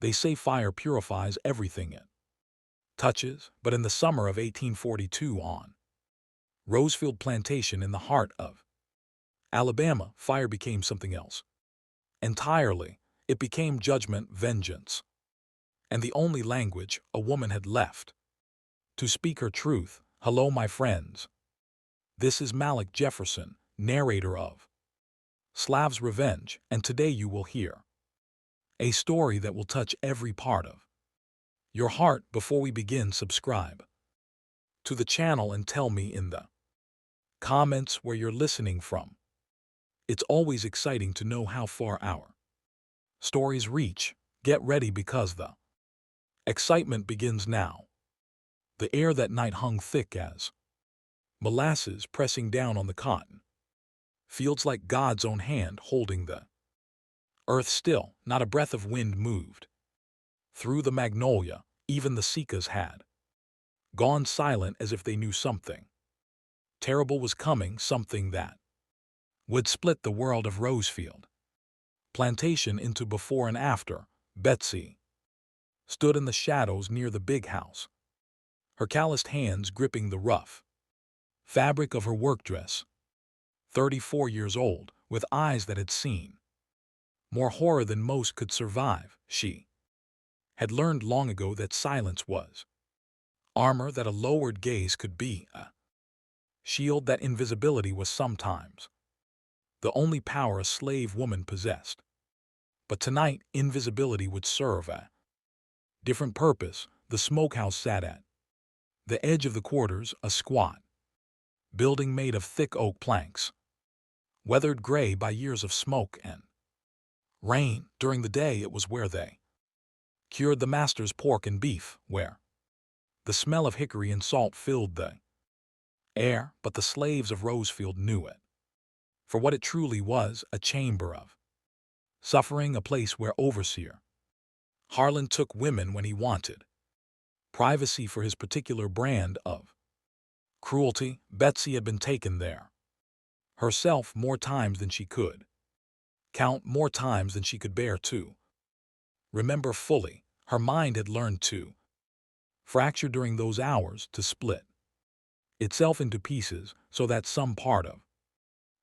They say fire purifies everything it touches, but in the summer of 1842 on Rosefield Plantation in the heart of Alabama, fire became something else. Entirely, it became judgment, vengeance, and the only language a woman had left to speak her truth. Hello, my friends. This is Malik Jefferson, narrator of Slav's Revenge, and today you will hear a story that will touch every part of your heart. Before we begin, subscribe to the channel and tell me in the comments where you're listening from. It's always exciting to know how far our stories reach. Get ready because the excitement begins now. The air that night hung thick as molasses pressing down on the cotton fields, like God's own hand holding the earth still. Not a breath of wind moved through the magnolia. Even the cicadas had gone silent, as if they knew something terrible was coming, something that would split the world of Rosefield Plantation into before and after. Betsy stood in the shadows near the big house, her calloused hands gripping the rough fabric of her work dress. 34 years old, with eyes that had seen more horror than most could survive, she had learned long ago that silence was armor, that a lowered gaze could be a shield, that invisibility was sometimes the only power a slave woman possessed. But tonight, invisibility would serve a different purpose. The smokehouse sat at the edge of the quarters, a squat building made of thick oak planks, weathered gray by years of smoke and rain. During the day, it was where they cured the master's pork and beef, where the smell of hickory and salt filled the air. But the slaves of Rosefield knew it for what it truly was, a chamber of suffering, a place where Overseer Harlan took women when he wanted privacy for his particular brand of cruelty. Betsy had been taken there herself more times than she could count, more times than she could bear to remember fully. Her mind had learned to fracture during those hours, to split itself into pieces so that some part of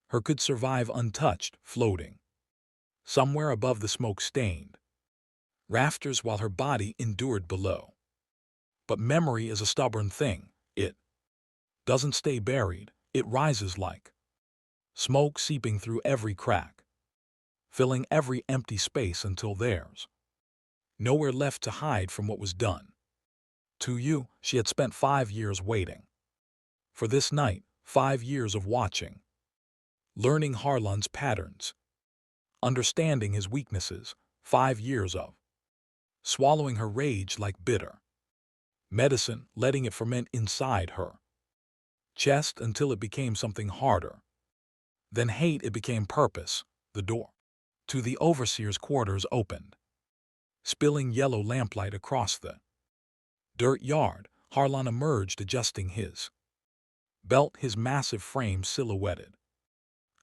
her could survive untouched, floating somewhere above the smoke-stained rafters while her body endured below. But memory is a stubborn thing. It doesn't stay buried. It rises like smoke, seeping through every crack, filling every empty space until there's nowhere left to hide from what was done to you. She had spent 5 years waiting for this night, 5 years of watching, learning Harlan's patterns, understanding his weaknesses, 5 years of swallowing her rage like bitter medicine, letting it ferment inside her chest until it became something harder than hate. It became purpose. The door to the overseer's quarters opened, spilling yellow lamplight across the dirt yard. Harlan emerged, adjusting his belt, his massive frame silhouetted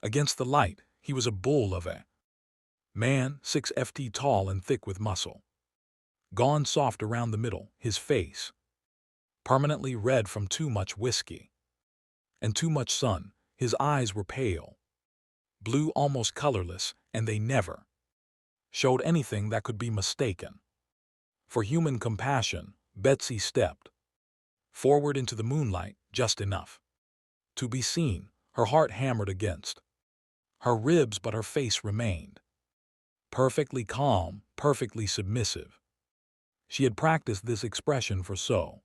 against the light. He was a bull of a man, 6 ft tall and thick with muscle, gone soft around the middle, his face permanently red from too much whiskey and too much sun. His eyes were pale blue, almost colorless, and they never showed anything that could be mistaken for human compassion. Betsy stepped forward into the moonlight, just enough to be seen. Her heart hammered against her ribs, but her face remained perfectly calm, perfectly submissive. She had practiced this expression for so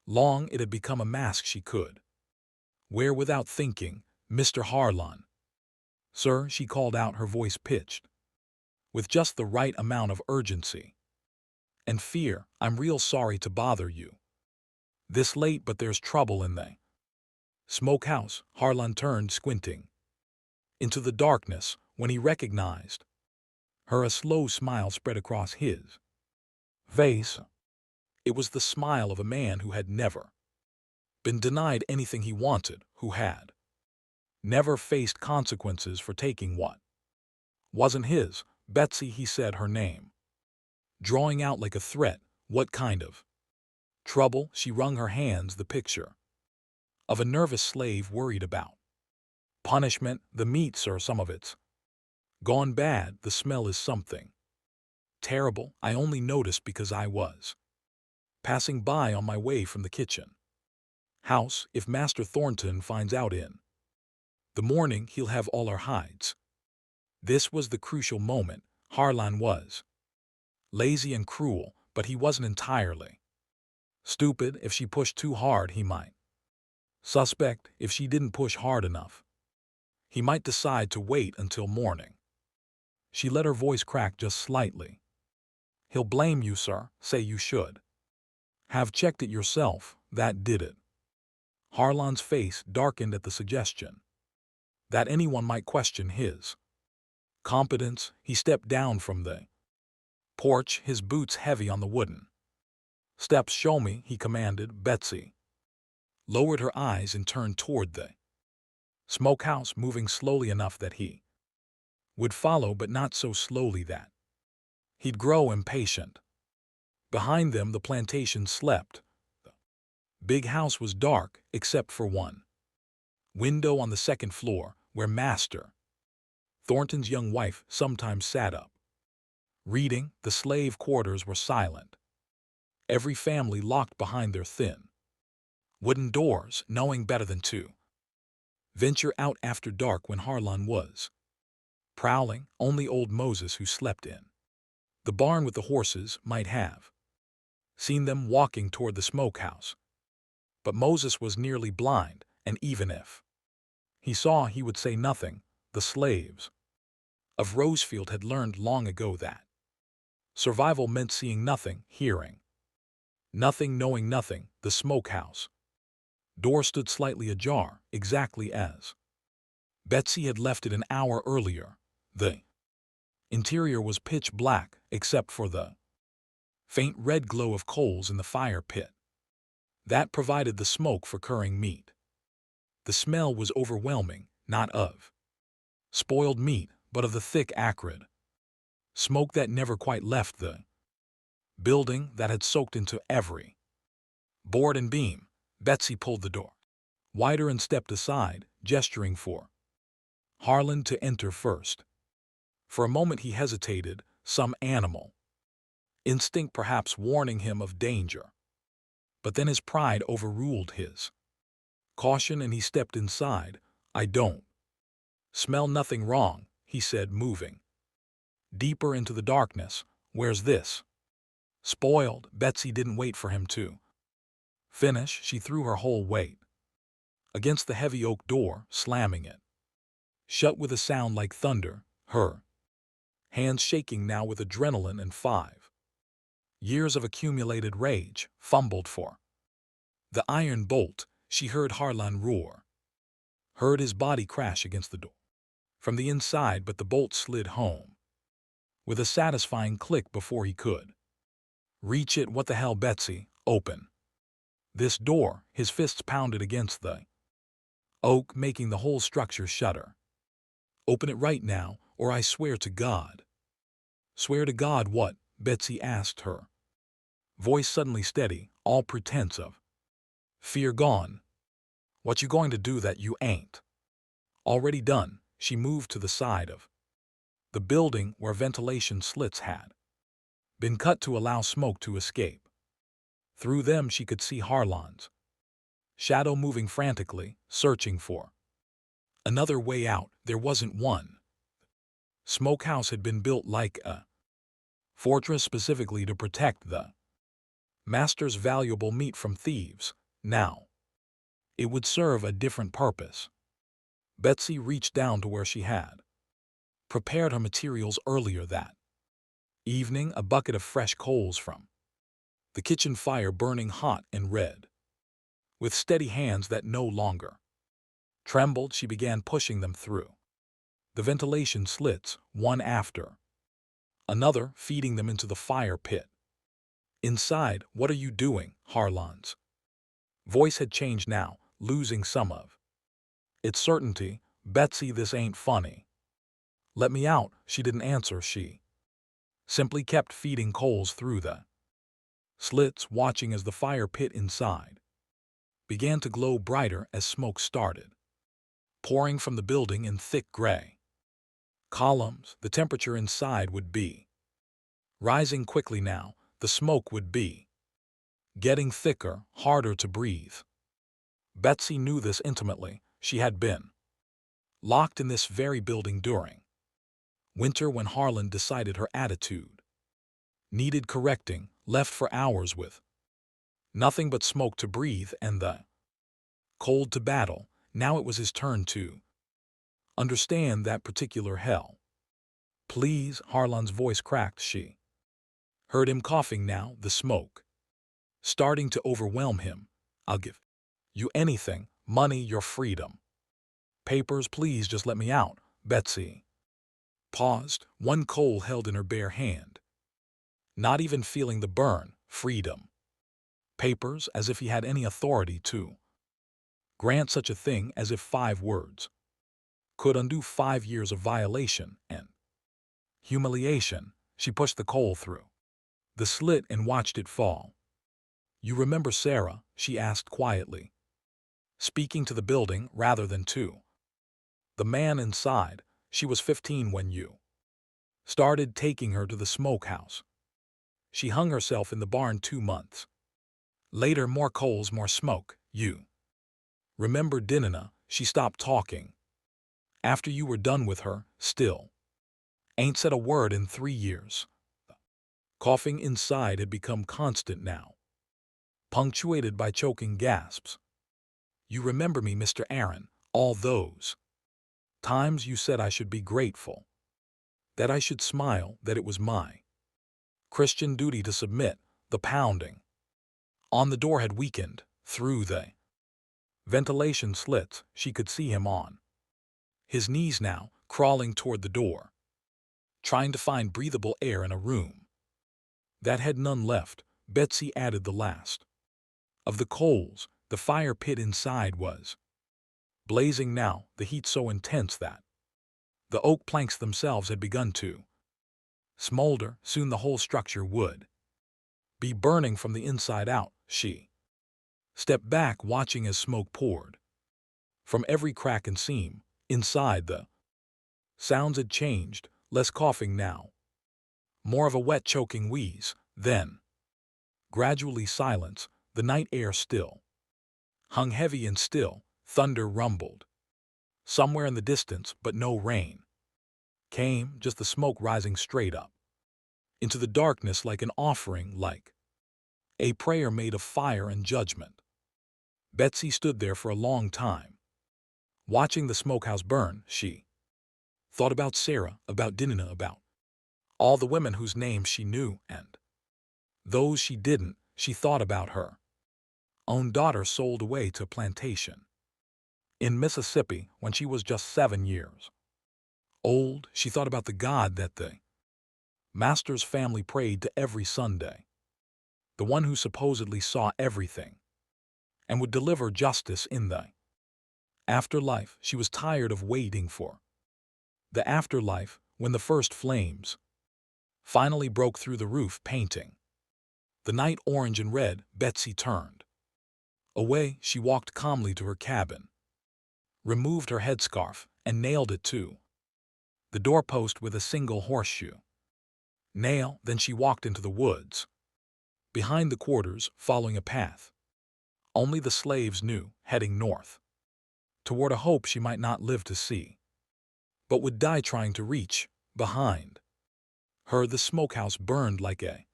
long it had become a mask she could wear without thinking. "Mr. Harlan." "Sir," she called out, her voice pitched with just the right amount of urgency and fear. "I'm real sorry to bother you this late, but there's trouble in the smokehouse." Harlan turned, squinting into the darkness. When he recognized her, a slow smile spread across his face. It was the smile of a man who had never been denied anything he wanted, who had never faced consequences for taking what wasn't his. "Betsy," he said, her name drawing out like a threat. What kind of trouble? She wrung her hands, the picture of a nervous slave worried about punishment. The meat, sir, some of it's gone bad. The smell is something terrible. I only noticed because I was passing by on my way from the kitchen house. If Master Thornton finds out in the morning, he'll have all our hides. This was the crucial moment. Harlan was lazy and cruel, but he wasn't entirely stupid. If she pushed too hard, he might suspect. If she didn't push hard enough, he might decide to wait until morning. She let her voice crack just slightly. He'll blame you, sir. Say you should have checked it yourself. That did it. Harlan's face darkened at the suggestion that anyone might question his competence. He stepped down from the porch, his boots heavy on the wooden steps. Show me, he commanded. Betsy lowered her eyes and turned toward the smokehouse, moving slowly enough that he would follow, but not so slowly that he'd grow impatient. Behind them, the plantation slept. The big house was dark, except for one window on the second floor, where Master Thornton's young wife sometimes sat up reading. The slave quarters were silent, every family locked behind their thin wooden doors, knowing better than to venture out after dark when Harlan was prowling. Only old Moses, who slept in the barn with the horses, might have seen them walking toward the smokehouse. But Moses was nearly blind, and even if he saw, he would say nothing. The slaves of Rosefield had learned long ago that survival meant seeing nothing, hearing nothing, knowing nothing. The smokehouse door stood slightly ajar, exactly as Betsy had left it an hour earlier. The interior was pitch black, except for the faint red glow of coals in the fire pit that provided the smoke for curing meat. The smell was overwhelming, not of spoiled meat, but of the thick, acrid smoke that never quite left the building, that had soaked into every board and beam. Betsy pulled the door wider and stepped aside, gesturing for Harlan to enter first. For a moment he hesitated, some animal instinct perhaps warning him of danger. But then his pride overruled his caution, and he stepped inside. I don't smell nothing wrong, he said, moving deeper into the darkness. Where's this spoiled? Betsy didn't wait for him to finish. She threw her whole weight against the heavy oak door, slamming it shut with a sound like thunder, her hands shaking now with adrenaline and 5 years of accumulated rage. Fumbled for the iron bolt. She heard Harlan roar, heard his body crash against the door from the inside, but the bolt slid home with a satisfying click before he could reach it. What the hell, Betsy? Open this door. His fists pounded against the oak, making the whole structure shudder. Open it right now, or I swear to God. Swear to God what? Betsy asked, her voice suddenly steady, all pretense of fear gone. What you going to do that you ain't already done? She moved to the side of the building where ventilation slits had been cut to allow smoke to escape. Through them she could see Harlan's shadow moving frantically, searching for another way out. There wasn't one. Smokehouse had been built like a fortress, specifically to protect the master's valuable meat from thieves. Now it would serve a different purpose. Betsy reached down to where she had prepared her materials earlier that evening, a bucket of fresh coals from the kitchen fire burning hot and red. With steady hands that no longer trembled, she began pushing them through the ventilation slits, one after another, feeding them into the fire pit. Inside, what are you doing? Harlan's voice had changed now, losing some of its certainty. Betsy, this ain't funny. Let me out. She didn't answer. She simply kept feeding coals through the slits, watching as the fire pit inside began to glow brighter as smoke started pouring from the building in thick gray columns. The temperature inside would be rising quickly now. The smoke would be getting thicker, harder to breathe. Betsy knew this intimately. She had been locked in this very building during winter when Harlan decided her attitude needed correcting, left for hours with nothing but smoke to breathe and the cold to battle. Now it was his turn to understand that particular hell. Please, Harlan's voice cracked. She heard him coughing now, the smoke starting to overwhelm him. I'll give you anything, money, your freedom. Papers, please just let me out. Betsy paused, one coal held in her bare hand, not even feeling the burn. Freedom. Papers, as if he had any authority to grant such a thing, as if 5 words could undo 5 years of violation and humiliation. She pushed the coal through the slit and watched it fall. You remember Sarah? She asked quietly, speaking to the building rather than to the man inside. She was 15 when you started taking her to the smokehouse. She hung herself in the barn 2 months. Later, more coals, more smoke. You remember Dinana? She stopped talking after you were done with her. Still ain't said a word in 3 years. Coughing inside had become constant now, punctuated by choking gasps. You remember me, Mr. Aaron? All those times you said I should be grateful, that I should smile, that it was my Christian duty to submit. The pounding on the door had weakened. Through the ventilation slits, she could see him on his knees now, crawling toward the door, trying to find breathable air in a room that had none left. Betsy added the last of the coals. The fire pit inside was blazing now, the heat so intense that the oak planks themselves had begun to smolder. Soon the whole structure would be burning from the inside out. She stepped back, watching as smoke poured from every crack and seam. Inside, the sounds had changed, less coughing now, more of a wet, choking wheeze. Then, gradually silence. The night air still hung heavy and still. Thunder rumbled somewhere in the distance, but no rain came, just the smoke rising straight up into the darkness like an offering, like a prayer made of fire and judgment. Betsy stood there for a long time, watching the smokehouse burn. She thought about Sarah, about Dinana, about all the women whose names she knew and those she didn't. She thought about her own daughter sold away to a plantation in Mississippi when she was just 7 years old. She thought about the God that the master's family prayed to every Sunday, the one who supposedly saw everything and would deliver justice in the afterlife. She was tired of waiting for the afterlife. When the first flames finally broke through the roof, painting the night orange and red, Betsy turned away. She walked calmly to her cabin, removed her headscarf, and nailed it to the doorpost with a single horseshoe nail. Then she walked into the woods behind the quarters, following a path only the slaves knew, heading north toward a hope she might not live to see, but would die trying to reach. Behind her, the smokehouse burned like a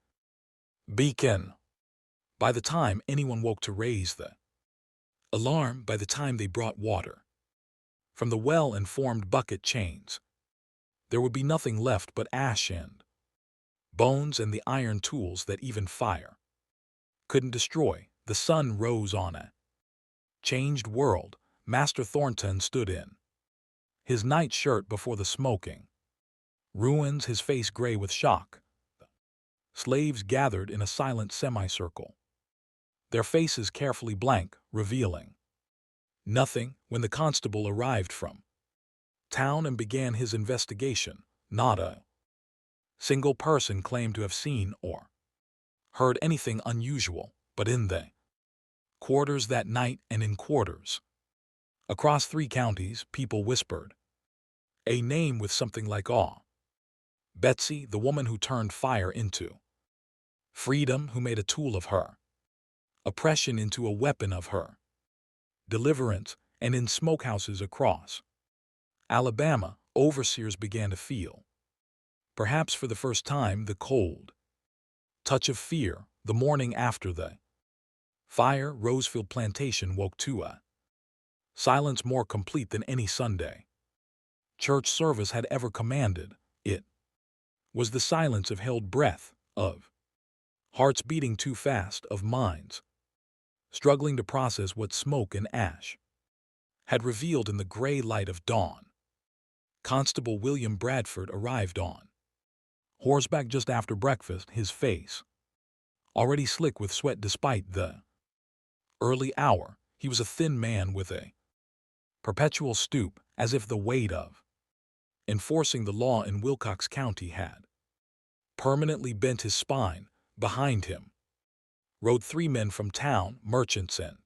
beacon. By the time anyone woke to raise the alarm, by the time they brought water from the well and formed bucket chains, there would be nothing left but ash and bones and the iron tools that even fire couldn't destroy. The sun rose on a changed world. Master Thornton stood in his night shirt before the smoking ruins, his face gray with shock. Slaves gathered in a silent semicircle, their faces carefully blank, revealing nothing. When the constable arrived from town and began his investigation, not a single person claimed to have seen or heard anything unusual, but in the quarters that night and in quarters across 3 counties, people whispered a name with something like awe. Betsy, the woman who turned fire into freedom, who made a tool of her oppression into a weapon of her deliverance, and in smokehouses across Alabama, overseers began to feel, perhaps for the first time, the cold touch of fear. The morning after the fire, Rosefield Plantation woke to a silence more complete than any Sunday church service had ever commanded. It was the silence of held breath, of hearts beating too fast, of minds struggling to process what smoke and ash had revealed in the gray light of dawn. Constable William Bradford arrived on horseback just after breakfast, his face already slick with sweat despite the early hour. He was a thin man with a perpetual stoop, as if the weight of enforcing the law in Wilcox County had permanently bent his spine. Behind him rode 3 men from town, merchants and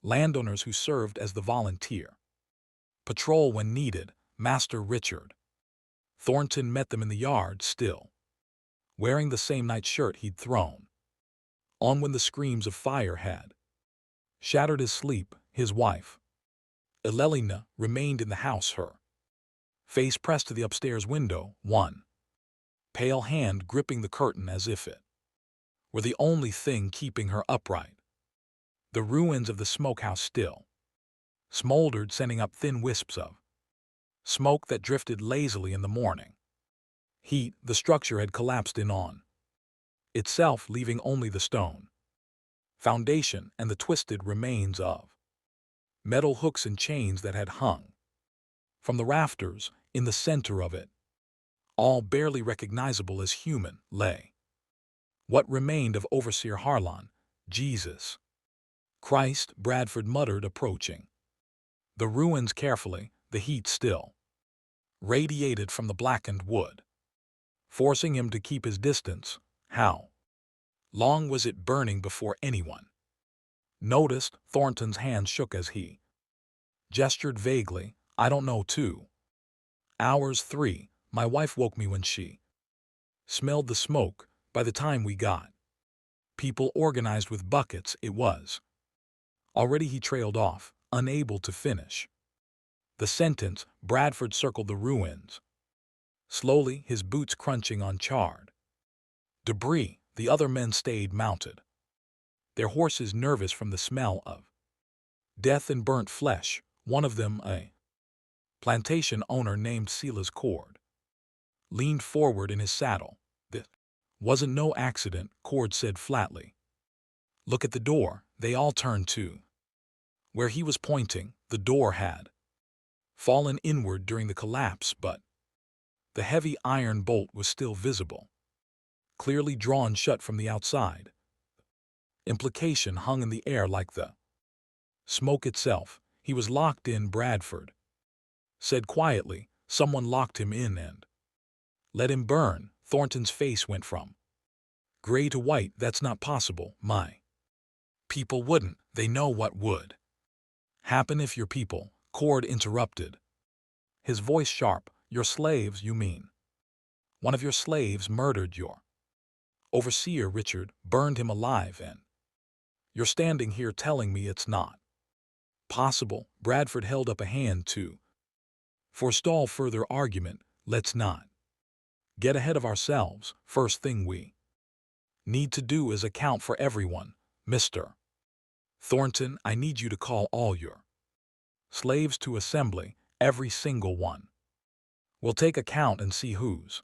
landowners who served as the volunteer patrol when needed. Master Richard Thornton met them in the yard, still wearing the same nightshirt he'd thrown on when the screams of fire had shattered his sleep. His wife, Elelina, remained in the house, her face pressed to the upstairs window, one pale hand gripping the curtain as if it were the only thing keeping her upright. The ruins of the smokehouse still smoldered, sending up thin wisps of smoke that drifted lazily in the morning heat. The structure had collapsed in on itself, leaving only the stone foundation and the twisted remains of metal hooks and chains that had hung from the rafters. In the center of it, all barely recognizable as human, lay what remained of Overseer Harlan. Jesus Christ, Bradford muttered, approaching the ruins carefully. The heat still radiated from the blackened wood, forcing him to keep his distance. How long was it burning before anyone noticed? Thornton's hand shook as he gestured vaguely. I don't know, 2 hours, 3. My wife woke me when she smelled the smoke. By the time we got people organized with buckets, it was already. He trailed off, unable to finish the sentence. Bradford circled the ruins slowly, his boots crunching on charred debris. The other men stayed mounted, their horses nervous from the smell of death and burnt flesh. One of them, a plantation owner named Silas Cord, leaned forward in his saddle. This wasn't no accident, Cord said flatly. Look at the door. They all turned to where he was pointing. The door had fallen inward during the collapse, but the heavy iron bolt was still visible, clearly drawn shut from the outside. Implication hung in the air like the smoke itself. He was locked in, Bradford said quietly. Someone locked him in and let him burn. Thornton's face went from gray to white. That's not possible. My people wouldn't. They know what would happen if your people, Cord interrupted, his voice sharp. Your slaves, you mean? One of your slaves murdered your overseer, Richard, burned him alive, and you're standing here telling me it's not possible? Bradford held up a hand to forestall further argument. Let's not get ahead of ourselves. First thing we need to do is account for everyone. Mr. Thornton, I need you to call all your slaves to assembly, every single one. We'll take a count and see who's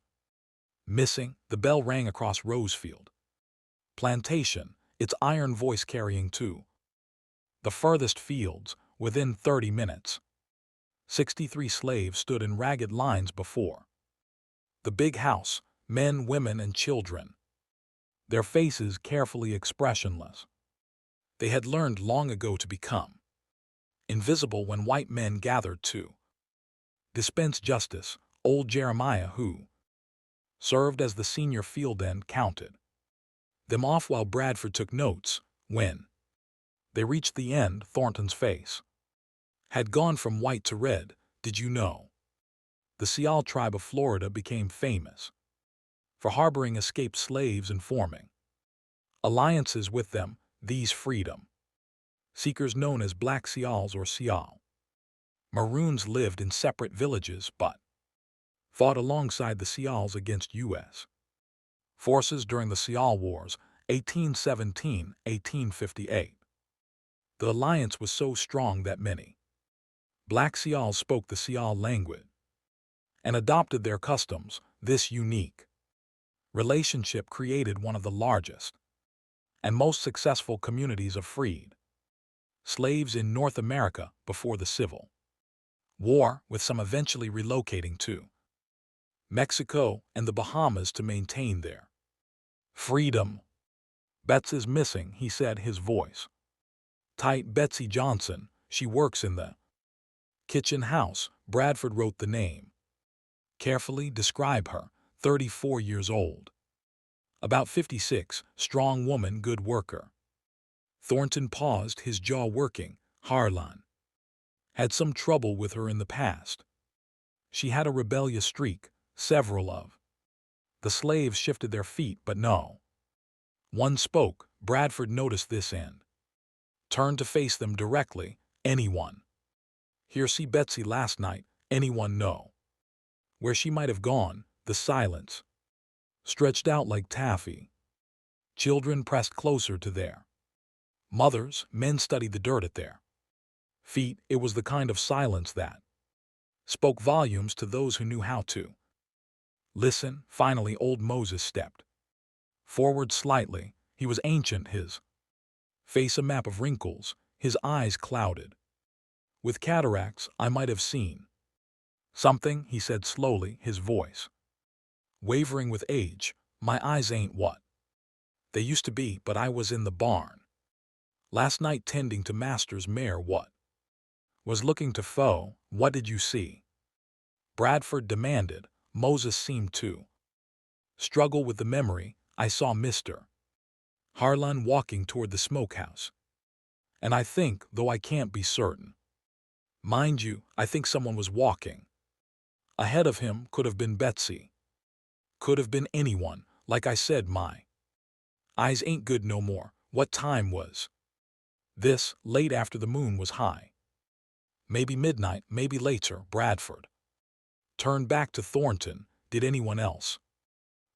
missing. The bell rang across Rosefield Plantation, its iron voice carrying to the furthest fields. Within 30 minutes, 63 slaves stood in ragged lines before the big house, men, women, and children, their faces carefully expressionless. They had learned long ago to become invisible when white men gathered to dispense justice. Old Jeremiah, who served as the senior field end, counted them off while Bradford took notes. When they reached the end, Thornton's face had gone from white to red. Did you know? The Sioux tribe of Florida became famous for harboring escaped slaves and forming alliances with them. These freedom seekers, known as Black Sioux or Sioux Maroons, lived in separate villages but fought alongside the Sioux against U.S. forces during the Sioux Wars, 1817–1858. The alliance was so strong that many Black Sioux spoke the Sioux language and adopted their customs. This unique relationship created one of the largest and most successful communities of freed slaves in North America before the Civil War, with some eventually relocating to Mexico and the Bahamas to maintain their freedom. Betsy's missing, he said, his voice tight. Betsy Johnson, she works in the kitchen house. Bradford wrote the name carefully. Describe her, 34 years old. About 56, strong woman, good worker. Thornton paused, his jaw working. Harlan had some trouble with her in the past. She had a rebellious streak. Several of the slaves shifted their feet, but no one spoke. Bradford noticed this and turned to face them directly. Anyone here see Betsy last night? Anyone know where she might have gone? The silence stretched out like taffy. Children pressed closer to their mothers. Men studied the dirt at their feet. It was the kind of silence that spoke volumes to those who knew how to listen. Finally, old Moses stepped forward slightly. He was ancient, his face a map of wrinkles, his eyes clouded with cataracts. I might have seen something, he said slowly, his voice wavering with age. My eyes ain't what they used to be, but I was in the barn last night tending to Master's mare. What was looking to foe? What did you see? Bradford demanded. Moses seemed to struggle with the memory. I saw Mr. Harlan walking toward the smokehouse. And I think, though I can't be certain, mind you, I think someone was walking ahead of him. Could have been Betsy. Could have been anyone. Like I said, my eyes ain't good no more. What time was this? Late after the moon was high. Maybe midnight, maybe later. Bradford turned back to Thornton. Did anyone else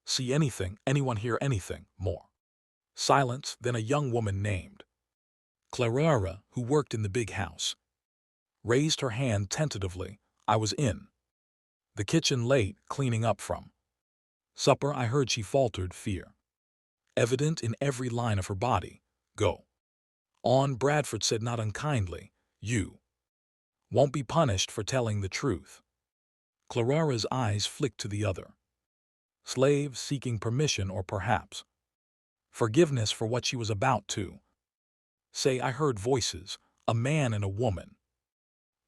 see anything? Anyone hear anything? More silence. Then a young woman named Clara, who worked in the big house, raised her hand tentatively. I was in the kitchen late, cleaning up from supper. I heard, she faltered, fear evident in every line of her body. Go on, Bradford said, not unkindly. You won't be punished for telling the truth. Clara's eyes flicked to the other slave, seeking permission or perhaps forgiveness for what she was about to say. I heard voices, a man and a woman.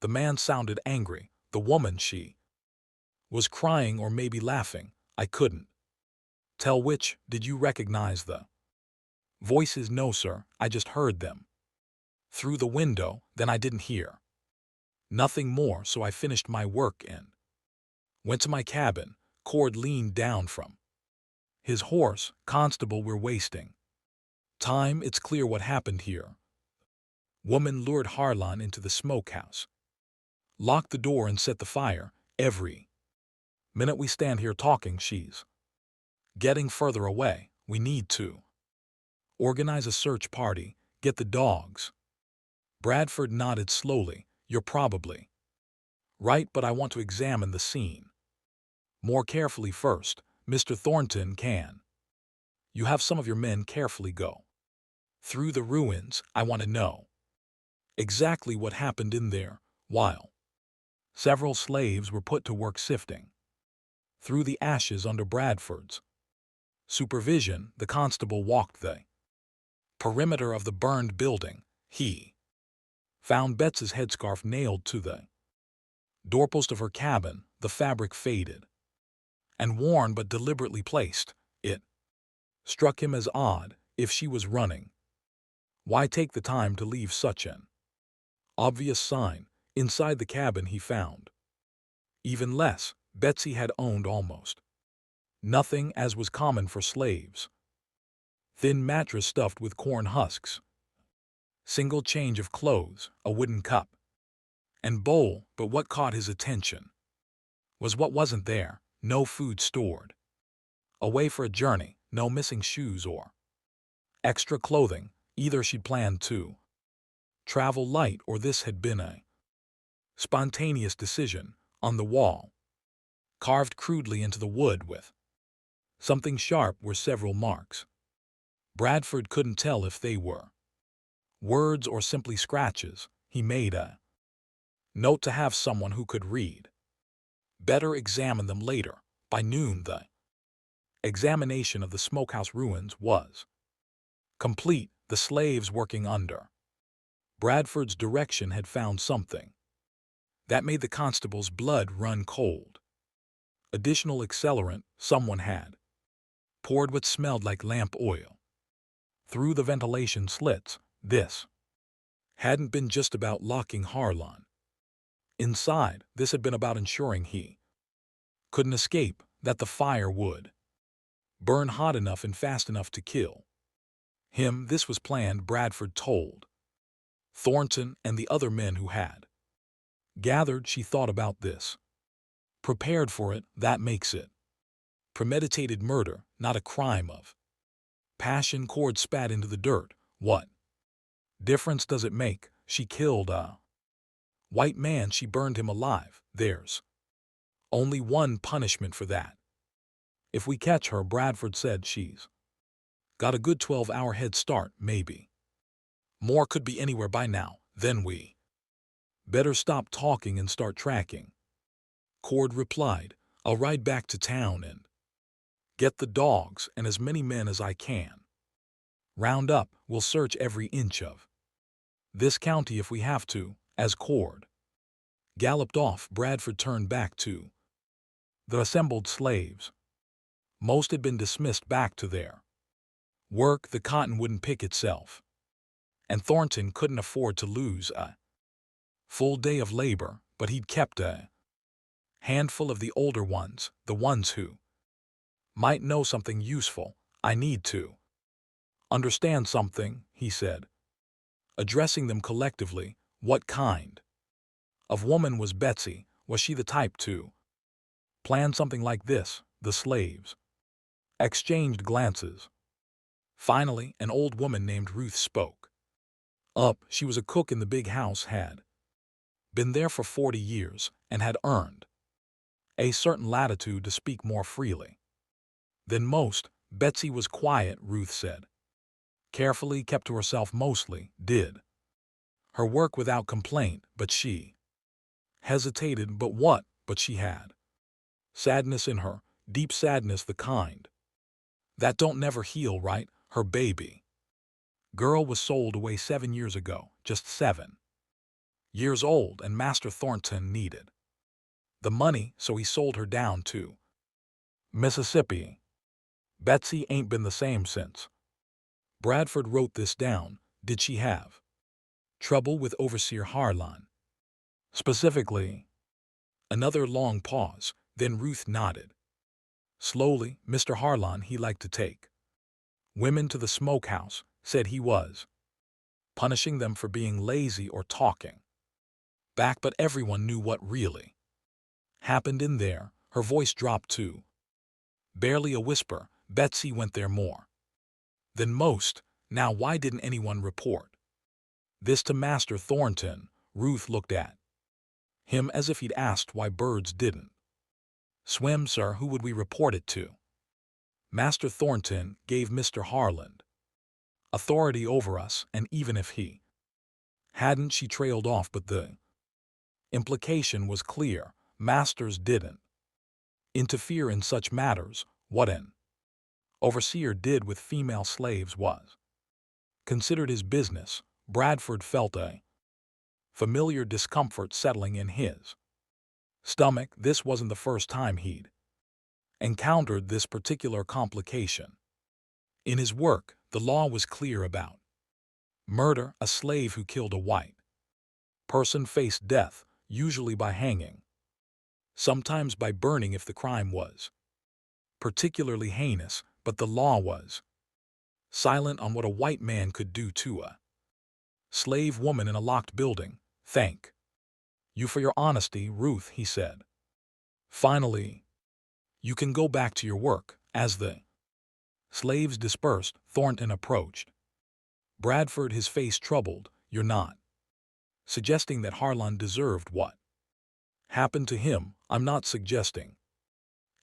The man sounded angry. The woman, she was crying or maybe laughing. I couldn't tell which. Did you recognize the voices? No, sir, I just heard them through the window. Then I didn't hear nothing more, so I finished my work and went to my cabin. Cord leaned down from his horse. Constable, we're wasting time. It's clear what happened here. Woman lured Harlan into the smokehouse, locked the door and set the fire. Every minute we stand here talking, she's getting further away. We need to organize a search party, get the dogs. Bradford nodded slowly. You're probably right, but I want to examine the scene more carefully first. Mr. Thornton, can you have some of your men carefully go through the ruins? I want to know exactly what happened in there. While several slaves were put to work sifting through the ashes under Bradford's supervision, the constable walked the perimeter of the burned building. He found Betsy's headscarf nailed to the doorpost of her cabin. The fabric faded and worn but deliberately placed. It struck him as odd. If she was running, why take the time to leave such an obvious sign inside the cabin he found? Even less, Betsy had owned almost nothing, as was common for slaves. Thin mattress stuffed with corn husks, single change of clothes, a wooden cup and bowl. But what caught his attention was what wasn't there. No food stored away for a journey, no missing shoes or extra clothing. Either she'd planned to travel light, or this had been a spontaneous decision. On the wall, carved crudely into the wood with something sharp, were several marks. Bradford couldn't tell if they were words or simply scratches. He made a note to have someone who could read better examine them later. By noon, the examination of the smokehouse ruins was complete. The slaves working under Bradford's direction had found something that made the constable's blood run cold. Additional accelerant. Someone had poured what smelled like lamp oil through the ventilation slits. This hadn't been just about locking Harlan inside. This had been about ensuring he couldn't escape, that the fire would burn hot enough and fast enough to kill him. This was planned, Bradford told Thornton and the other men who had gathered. She thought about this, prepared for it. That makes it premeditated murder, not a crime of passion. Cord spat into the dirt. What difference does it make? She killed a white man. She burned him alive. There's only one punishment for that. If we catch her, Bradford said, she's got a good 12-hour head start, maybe more. Could be anywhere by now. Then we better stop talking and start tracking. Cord replied, I'll ride back to town and get the dogs and as many men as I can. Round up. We'll search every inch of this county if we have to. As Cord galloped off, Bradford turned back to the assembled slaves. Most had been dismissed back to their work. The cotton wouldn't pick itself, and Thornton couldn't afford to lose a full day of labor, but he'd kept a handful of the older ones, the ones who might know something useful. I need to understand something, he said, addressing them collectively. What kind of woman was Betsy? Was she the type to plan something like this? The slaves exchanged glances. Finally, an old woman named Ruth spoke up. She was a cook in the big house, had been there for 40 years, and had earned a certain latitude to speak more freely than most. Betsy was quiet, Ruth said. Carefully, kept to herself mostly, did her work without complaint, but she hesitated. But what? But she had sadness in her, deep sadness, the kind that don't never heal, right? Her baby girl was sold away 7 years ago, just 7 years old, and Master Thornton needed the money, so he sold her down to Mississippi. Betsy ain't been the same since. Bradford wrote this down. Did she have trouble with Overseer Harlan specifically? Another long pause, then Ruth nodded slowly. Mr. Harlan, he liked to take women to the smokehouse, said he was punishing them for being lazy or talking back, but everyone knew what really happened in there. Her voice dropped to barely a whisper. Betsy went there more than most. Now, why didn't anyone report this to Master Thornton? Ruth looked at him as if he'd asked why birds didn't swim. Sir, who would we report it to? Master Thornton gave Mr. Harlan authority over us, and even if he hadn't, she trailed off, but the implication was clear. Masters didn't interfere in such matters. What an overseer did with female slaves was considered his business. Bradford felt a familiar discomfort settling in his stomach. This wasn't the first time he'd encountered this particular complication. In his work, the law was clear about murder. A slave who killed a white person faced death, usually by hanging, sometimes by burning if the crime was particularly heinous, but the law was silent on what a white man could do to a slave woman in a locked building. "Thank you for your honesty, Ruth," he said. "Finally, you can go back to your work." As the slaves dispersed, Thornton approached Bradford, his face troubled. "You're not suggesting that Harlan deserved what happened to him?" "I'm not suggesting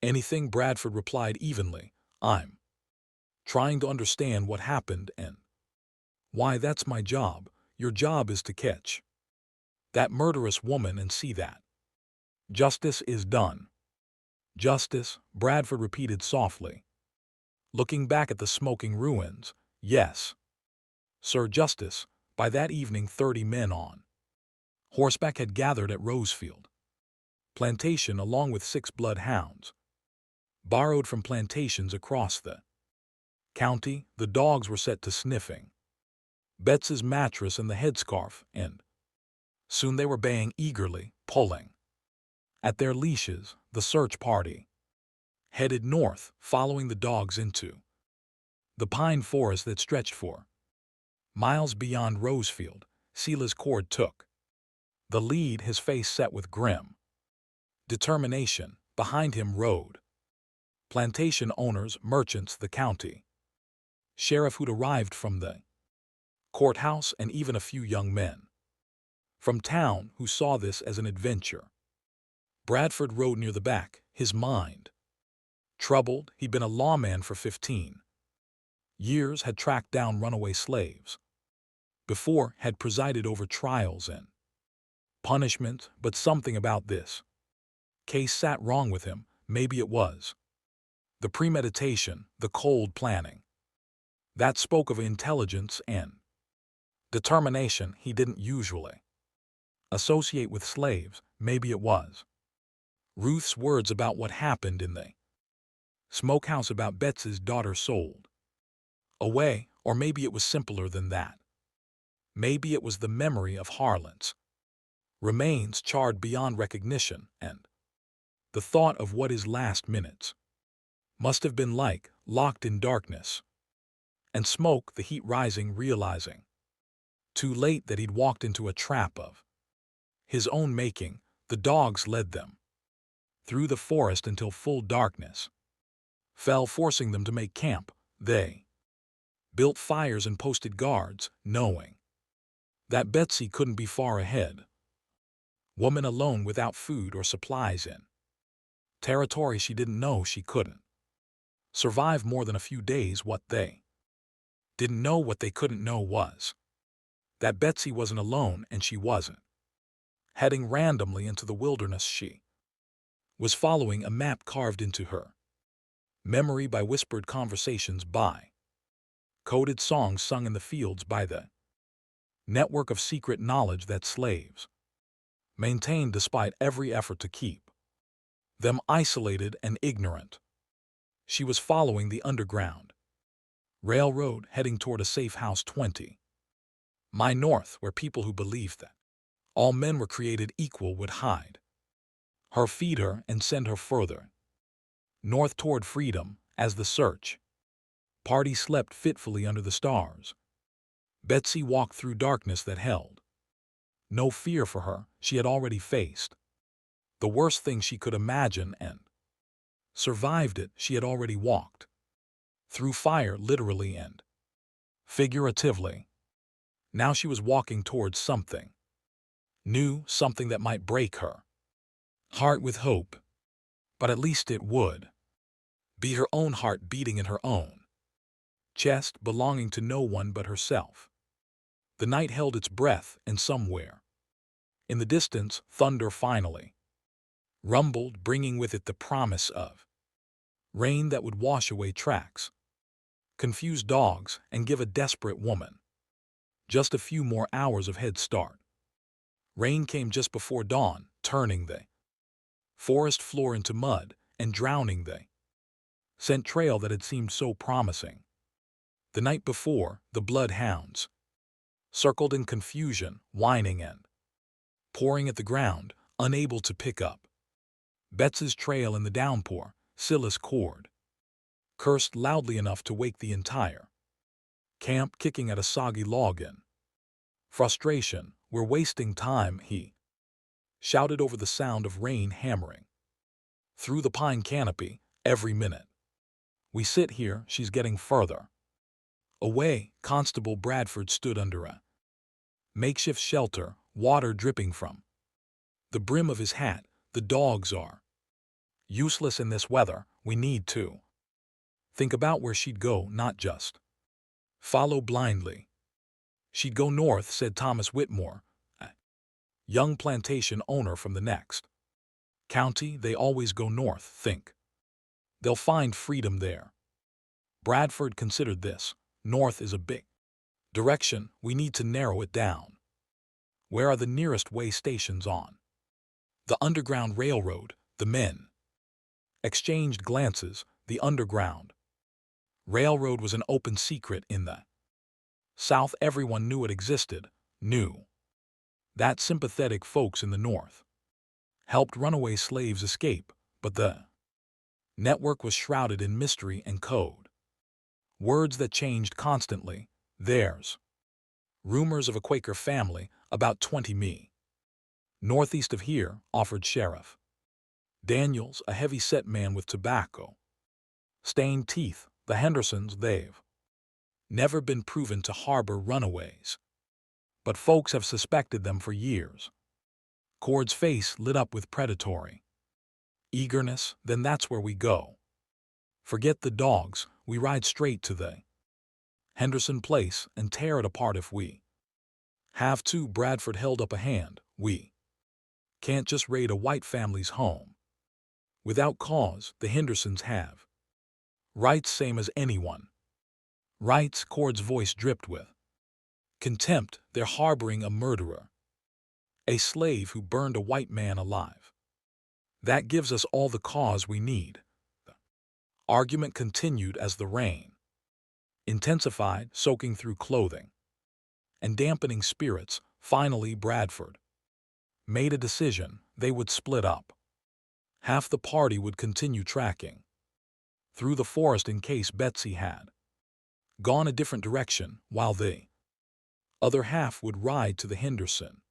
anything," Bradford replied evenly. "I'm trying to understand what happened and why. That's my job. Your job is to catch that murderous woman and see that justice is done." "Justice?" Bradford repeated softly, looking back at the smoking ruins. "Yes, Sir, justice." By that evening 30 men on horseback had gathered at Rosefield Plantation along with 6 bloodhounds, borrowed from plantations across the county. The dogs were set to sniffing Betsy's mattress and the headscarf, and soon they were baying eagerly, pulling at their leashes. The search party headed north, following the dogs into the pine forest that stretched for miles beyond Rosefield. Silas Cord took the lead, his face set with grim determination. Behind him rode plantation owners, merchants, the county sheriff who'd arrived from the courthouse, and even a few young men from town who saw this as an adventure. Bradford rode near the back, his mind troubled. He'd been a lawman for 15 years, had tracked down runaway slaves before, had presided over trials and punishment, but something about this case sat wrong with him. Maybe it was the premeditation, the cold planning that spoke of intelligence and determination he didn't usually associate with slaves. Maybe it was Ruth's words about what happened in the smokehouse, about Betsy's daughter sold away, or maybe it was simpler than that. Maybe it was the memory of Harlan's remains charred beyond recognition, and the thought of what his last minutes must have been like, locked in darkness and smoke, the heat rising, realizing too late that he'd walked into a trap of his own making. The dogs led them through the forest until full darkness fell, forcing them to make camp. They built fires and posted guards, knowing that Betsy couldn't be far ahead. Woman alone, without food or supplies, in territory she didn't know she couldn't survive more than a few days. What they didn't know, what they couldn't know, was that Betsy wasn't alone, and she wasn't heading randomly into the wilderness. She was following a map carved into her memory by whispered conversations, by coded songs sung in the fields, by the network of secret knowledge that slaves maintained despite every effort to keep them isolated and ignorant. She was following the underground railroad, heading toward a safe house 20 miles north, where people who believed that all men were created equal would hide her, feed her, and send her further north toward freedom. As the search party slept fitfully under the stars, Betsy walked through darkness that held no fear for her. She had already faced the worst thing she could imagine and survived it. She had already walked through fire, literally and figuratively. Now she was walking towards something new, something that might break her heart with hope, but at least it would be her own heart beating in her own chest, belonging to no one but herself. The night held its breath, and somewhere in the distance, thunder finally rumbled, bringing with it the promise of rain that would wash away tracks, confuse dogs, and give a desperate woman just a few more hours of head start. Rain came just before dawn, turning the forest floor into mud and drowning the scent trail that had seemed so promising. The night before, the bloodhounds circled in confusion, whining and pouring at the ground, unable to pick up Betsy's trail in the downpour. Silas cord cursed loudly enough to wake the entire camp, kicking at a soggy log in frustration. "We're wasting time," he shouted over the sound of rain hammering through the pine canopy. "Every minute we sit here, she's getting further away." Constable Bradford stood under a makeshift shelter, water dripping from the brim of his hat. "The dogs are useless in this weather. We need to think about where she'd go, not just follow blindly." "She'd go north," said Thomas Whitmore, a young plantation owner from the next county. "They always go north. Think they'll find freedom there." Bradford considered this. "North is a big direction. We need to narrow it down. Where are the nearest way stations on the Underground Railroad?" The men exchanged glances. The Underground Railroad was an open secret in the South. Everyone knew it existed, knew that sympathetic folks in the North helped runaway slaves escape, but the network was shrouded in mystery and code. Words that changed constantly. "There's rumors of a Quaker family about 20 mi northeast of here," offered Sheriff Daniels, a heavy-set man with tobacco-stained teeth. "The Hendersons, they've never been proven to harbor runaways, but folks have suspected them for years." Cord's face lit up with predatory eagerness. "Then that's where we go. Forget the dogs. We ride straight to the Henderson place and tear it apart if we have to." Bradford held up a hand. "We can't just raid a white family's home without cause. The Hendersons have rights, same as anyone." "Rights?" Cord's voice dripped with contempt. "They're harboring a murderer, a slave who burned a white man alive. That gives us all the cause we need." The argument continued as the rain intensified, soaking through clothing and dampening spirits. Finally, Bradford made a decision. They would split up. Half the party would continue tracking through the forest in case Betsy had gone a different direction, while the other half would ride to the Henderson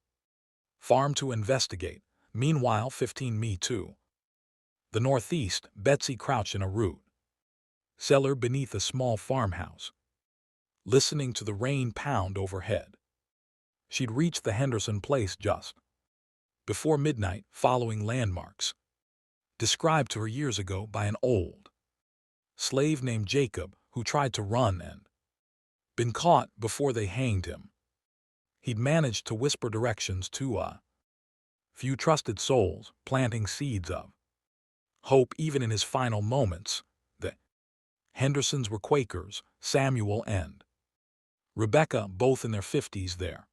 farm to investigate. Meanwhile, 15 mi to the northeast, Betsy crouched in a root cellar beneath a small farmhouse, listening to the rain pound overhead. She'd reached the Henderson place just before midnight, following landmarks described to her years ago by an old slave named Jacob, who tried to run and been caught before they hanged him. He'd managed to whisper directions to a few trusted souls, planting seeds of hope even in his final moments. The Hendersons were Quakers, Samuel and Rebecca, both in their 50s, their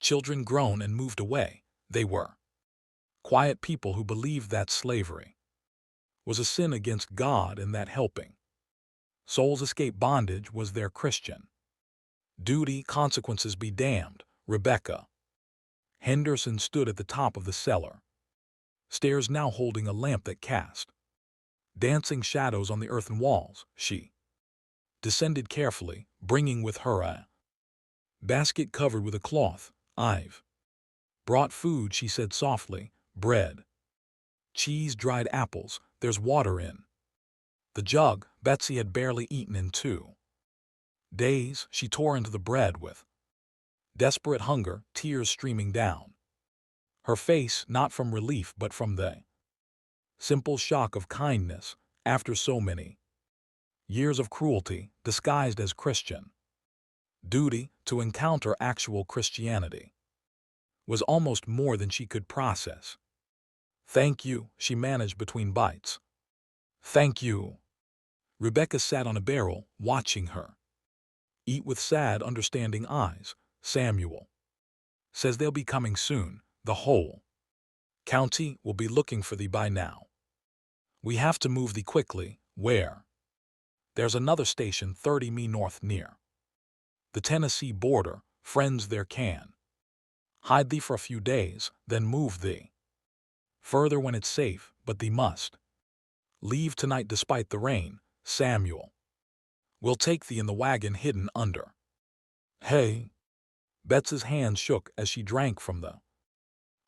children grown and moved away. They were quiet people who believed that slavery was a sin against God and that helping souls escape bondage was their Christian duty. Consequences be damned. Rebecca Henderson stood at the top of the cellar stairs, now holding a lamp that cast dancing shadows on the earthen walls. She descended carefully, bringing with her a basket covered with a cloth. "I've brought food," she said softly. "Bread, cheese, dried apples. There's water in the jug." Betsy had barely eaten in 2 days. She tore into the bread with desperate hunger, tears streaming down her face, not from relief but from the simple shock of kindness after so many years of cruelty disguised as Christian duty. To encounter actual Christianity was almost more than she could process. "Thank you," she managed between bites. "Thank you." Rebecca sat on a barrel, watching her eat with sad, understanding eyes. "Samuel says they'll be coming soon. The whole county will be looking for thee by now. We have to move thee quickly." "Where?" There's another station 30 mi north near the Tennessee border, friends there can. Hide thee for a few days, then move thee further when it's safe, but thee must leave tonight despite the rain, Samuel. We'll take thee in the wagon hidden under. Hey. Betsy's hand shook as she drank from the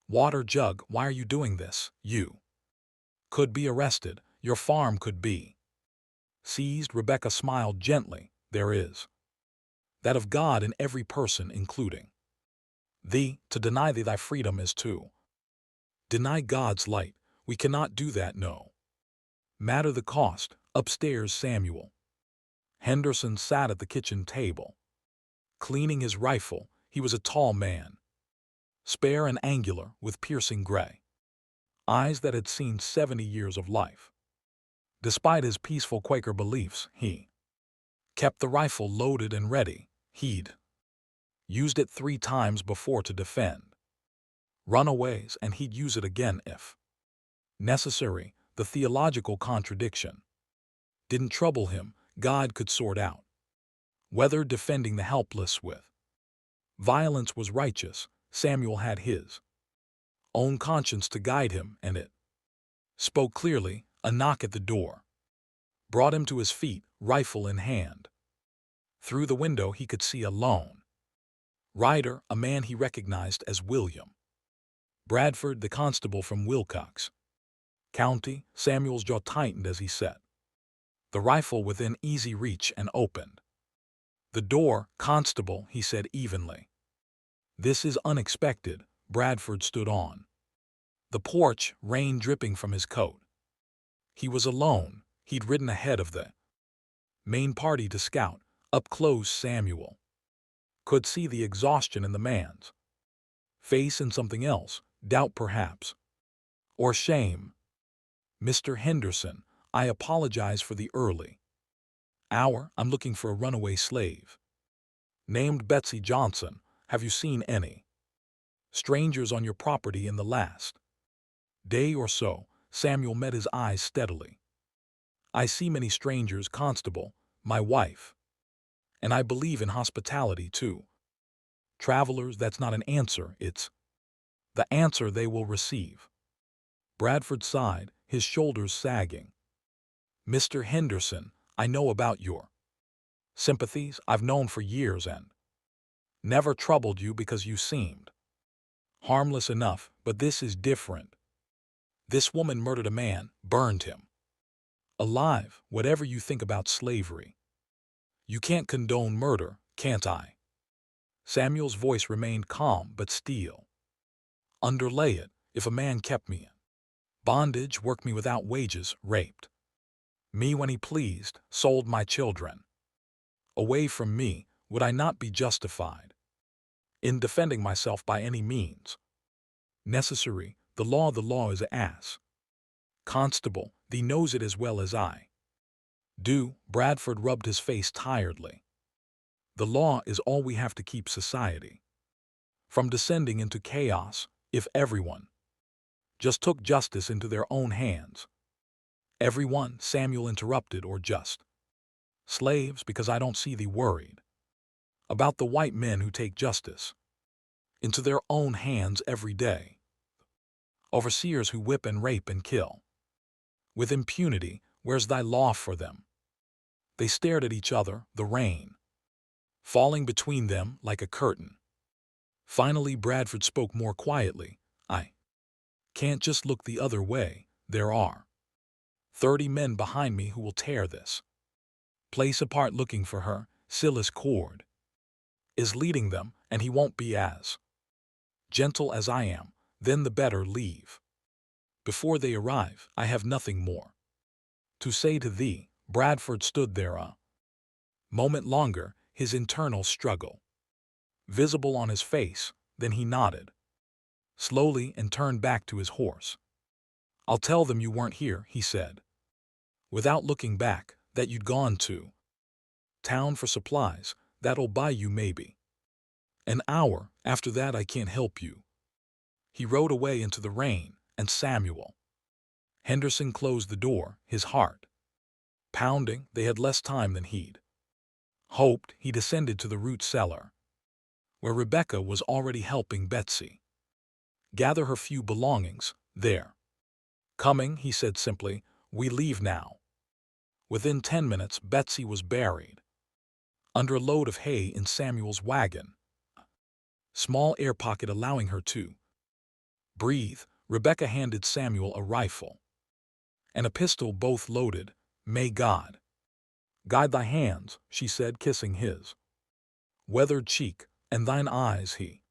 water jug. Why are you doing this? You could be arrested. Your farm could be seized. Rebecca smiled gently. There is that of God in every person, including thee. To deny thee thy freedom is to deny God's light. We cannot do that, no matter the cost. Upstairs, Samuel Henderson sat at the kitchen table, cleaning his rifle. He was a tall man, spare and angular, with piercing gray eyes that had seen 70 years of life. Despite his peaceful Quaker beliefs, he kept the rifle loaded and ready. He'd used it 3 times before to defend runaways, and he'd use it again if necessary. The theological contradiction didn't trouble him. God could sort out whether defending the helpless with violence was righteous. Samuel had his own conscience to guide him, and it spoke clearly. A knock at the door brought him to his feet, rifle in hand. Through the window he could see a lone rider, a man he recognized as William Bradford, the constable from Wilcox County. Samuel's jaw tightened as he set the rifle within easy reach and opened the door. Constable, he said evenly. This is unexpected. Bradford stood on the porch, rain dripping from his coat. He was alone. He'd ridden ahead of the main party to scout. Up close, Samuel could see the exhaustion in the man's face and something else, doubt perhaps, or shame. Mr. Henderson, I apologize for the early hour. I'm looking for a runaway slave named Betsy Johnson. Have you seen any strangers on your property in the last day or so? Samuel met his eyes steadily. I see many strangers, Constable, my wife, and I believe in hospitality too. Travelers, that's not an answer, it's the answer they will receive. Bradford sighed, his shoulders sagging. Mr. Henderson, I know about your sympathies. I've known for years and never troubled you because you seemed harmless enough, but this is different. This woman murdered a man, burned him alive. Whatever you think about slavery, you can't condone murder, can't I? Samuel's voice remained calm but steel. Underlay it, if a man kept me in bondage, worked me without wages, raped me when he pleased, sold my children away from me, would I not be justified in defending myself by any means necessary? The law is an ass. Constable, thee knows it as well as I do. Bradford rubbed his face tiredly. The law is all we have to keep society from descending into chaos. If everyone just took justice into their own hands. Everyone, Samuel interrupted, or just slaves, because I don't see thee worried about the white men who take justice into their own hands every day. Overseers who whip and rape and kill with impunity. Where's thy law for them? They stared at each other, the rain falling between them like a curtain. Finally, Bradford spoke more quietly. I can't just look the other way. There are 30 men behind me who will tear this place apart looking for her. Silas Cord is leading them, and he won't be as gentle as I am. Then the better leave before they arrive. I have nothing more to say to thee. Bradford stood there a moment longer, his internal struggle visible on his face. Then he nodded slowly and turned back to his horse. I'll tell them you weren't here, he said, without looking back, that you'd gone to town for supplies. That'll buy you maybe an hour. After that I can't help you. He rode away into the rain, and Samuel Henderson closed the door, his heart Pounding, they had less time than he'd hoped. He descended to the root cellar, where Rebecca was already helping Betsy gather her few belongings. There. Coming, he said simply, we leave now. Within 10 minutes, Betsy was buried under a load of hay in Samuel's wagon, small air pocket allowing her to breathe. Rebecca handed Samuel a rifle and a pistol, both loaded. May God guide thy hands, she said, kissing his weathered cheek, and thine eyes, he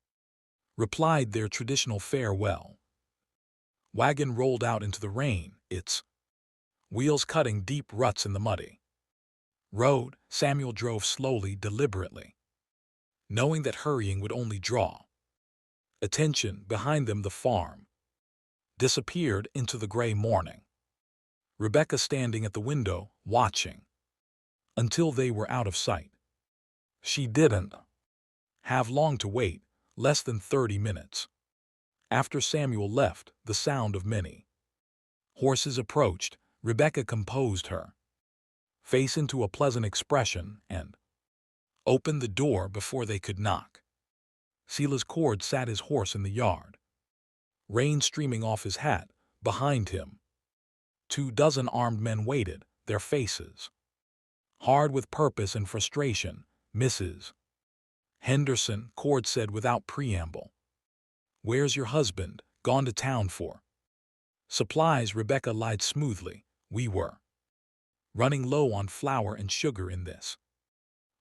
replied their traditional farewell. Wagon rolled out into the rain, its wheels cutting deep ruts in the muddy road. Samuel drove slowly, deliberately, knowing that hurrying would only draw attention. Behind them, the farm disappeared into the gray morning, Rebecca standing at the window, watching until they were out of sight. She didn't have long to wait, less than 30 minutes. After Samuel left, the sound of many horses approached. Rebecca composed her face into a pleasant expression and opened the door before they could knock. Silas Cord sat his horse in the yard, rain streaming off his hat. Behind him, 24 armed men waited, their faces hard with purpose and frustration. Mrs. Henderson, Cord said without preamble. Where's your husband? Gone to town for supplies, Rebecca lied smoothly. We were running low on flour and sugar in this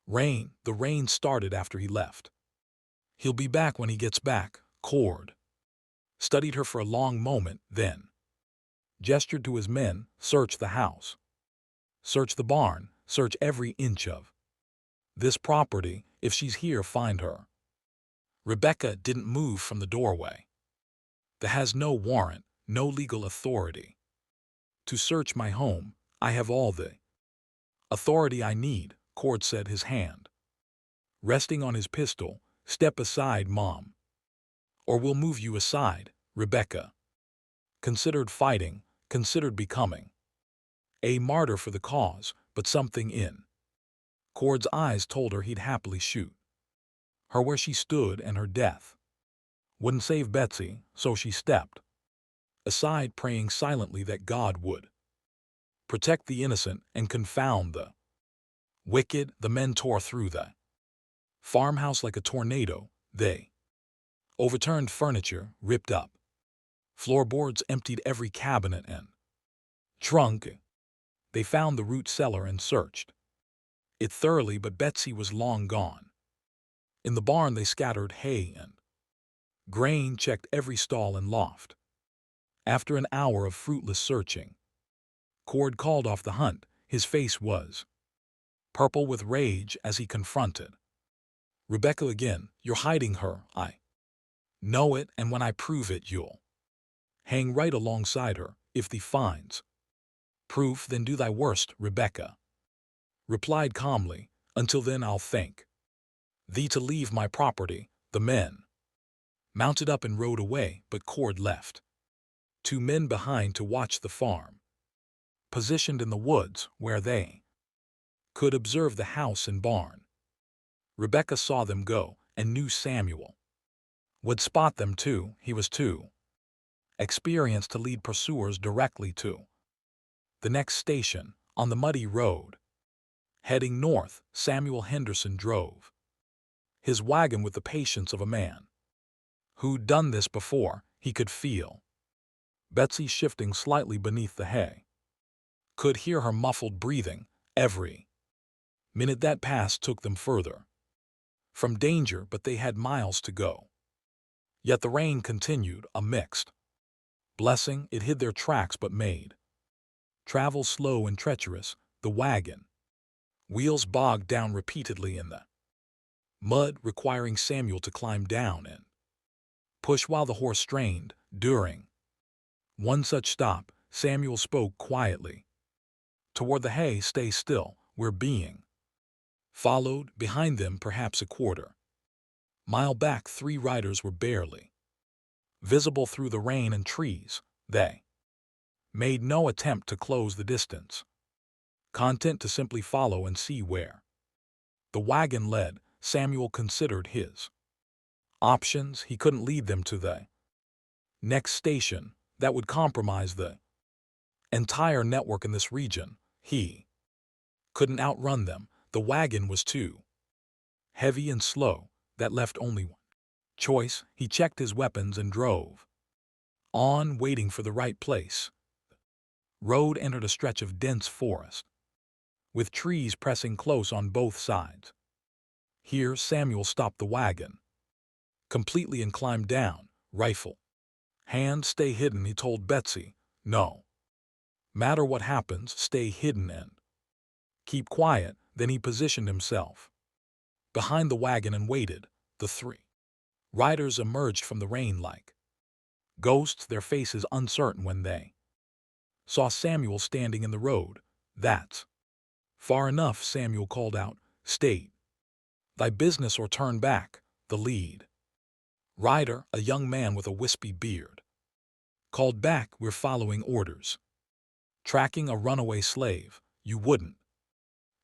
rain. The rain started after he left. He'll be back when he gets back. Cord studied her for a long moment, then gestured to his men. Search the house. Search the barn. Search every inch of this property. If she's here, find her. Rebecca didn't move from the doorway. That has no warrant, no legal authority to search my home. I have all the authority I need, Cord said, his hand resting on his pistol. Step aside, Mom, or we'll move you aside. Rebecca considered fighting, considered becoming a martyr for the cause, but something in Cord's eyes told her he'd happily shoot her where she stood, and her death wouldn't save Betsy. So she stepped aside, praying silently that God would protect the innocent and confound the wicked. The men tore through the farmhouse like a tornado. They overturned furniture, ripped up floorboards, emptied every cabinet and trunk. They found the root cellar and searched it thoroughly, but Betsy was long gone. In the barn they scattered hay and grain, checked every stall and loft. After an hour of fruitless searching, Cord called off the hunt. His face was purple with rage as he confronted Rebecca again. You're hiding her. I know it, and when I prove it, you'll hang right alongside her. If thee finds proof, then do thy worst, Rebecca replied calmly. Until then I'll thank thee to leave my property. The men mounted up and rode away, but Cord left 2 men behind to watch the farm, positioned in the woods where they could observe the house and barn. Rebecca saw them go and knew Samuel would spot them too. He was too experienced to lead pursuers directly to the next station. On the muddy road heading north, Samuel Henderson drove his wagon with the patience of a man who'd done this before. He could feel Betsy shifting slightly beneath the hay, could hear her muffled breathing. Every minute that passed took them further from danger, but they had miles to go. Yet the rain continued, a mixed blessing. It hid their tracks but made travel slow and treacherous. The wagon wheels bogged down repeatedly in the mud, requiring Samuel to climb down and push while the horse strained. During one such stop, Samuel spoke quietly toward the hay. Stay still, we're being followed. Behind them, perhaps a quarter-mile back, 3 riders were barely visible through the rain and trees. They made no attempt to close the distance. content to simply follow and see where the wagon led. Samuel considered his options. He couldn't lead them to the next station. That would compromise the entire network in this region. He couldn't outrun them. The wagon was too heavy and slow. That left only one choice. He checked his weapons and drove on, waiting for the right place. Road entered a stretch of dense forest, with trees pressing close on both sides. Here Samuel stopped the wagon completely and climbed down, rifle hand. Stay hidden, he told Betsy. No matter what happens, stay hidden and keep quiet. Then he positioned himself behind the wagon and waited. The three riders emerged from the rain like ghosts, their faces uncertain when they saw Samuel standing in the road. That's far enough, Samuel called out. State thy business or turn back. The lead rider, a young man with a wispy beard, called back. We're following orders. Tracking a runaway slave. You wouldn't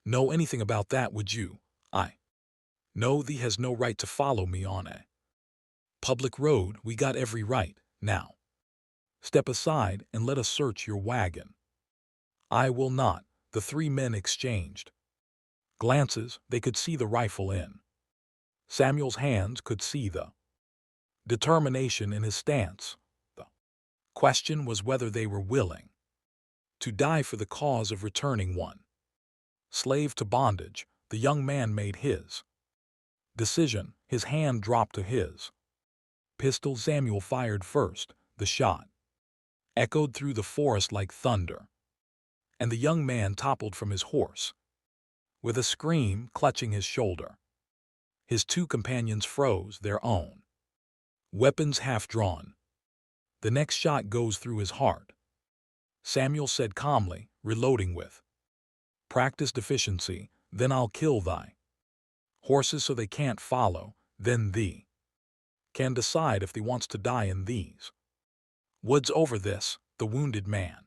know anything about that, would you? I know thee has no right to follow me on a public road. We got every right. Now step aside and let us search your wagon. I will not. The three men exchanged glances. They could see the rifle in Samuel's hands, could see the determination in his stance. The question was whether they were willing to die for the cause of returning one slave to bondage. The young man made his decision. His hand dropped to his pistol. Samuel fired first. The shot echoed through the forest like thunder, and the young man toppled from his horse with a scream, clutching his shoulder. His two companions froze, their own weapons half drawn. The next shot goes through his heart. Samuel said calmly, reloading with practiced efficiency. Then I'll kill thy horses so they can't follow. Then thee can decide if thee wants to die in these woods. Over this, the wounded man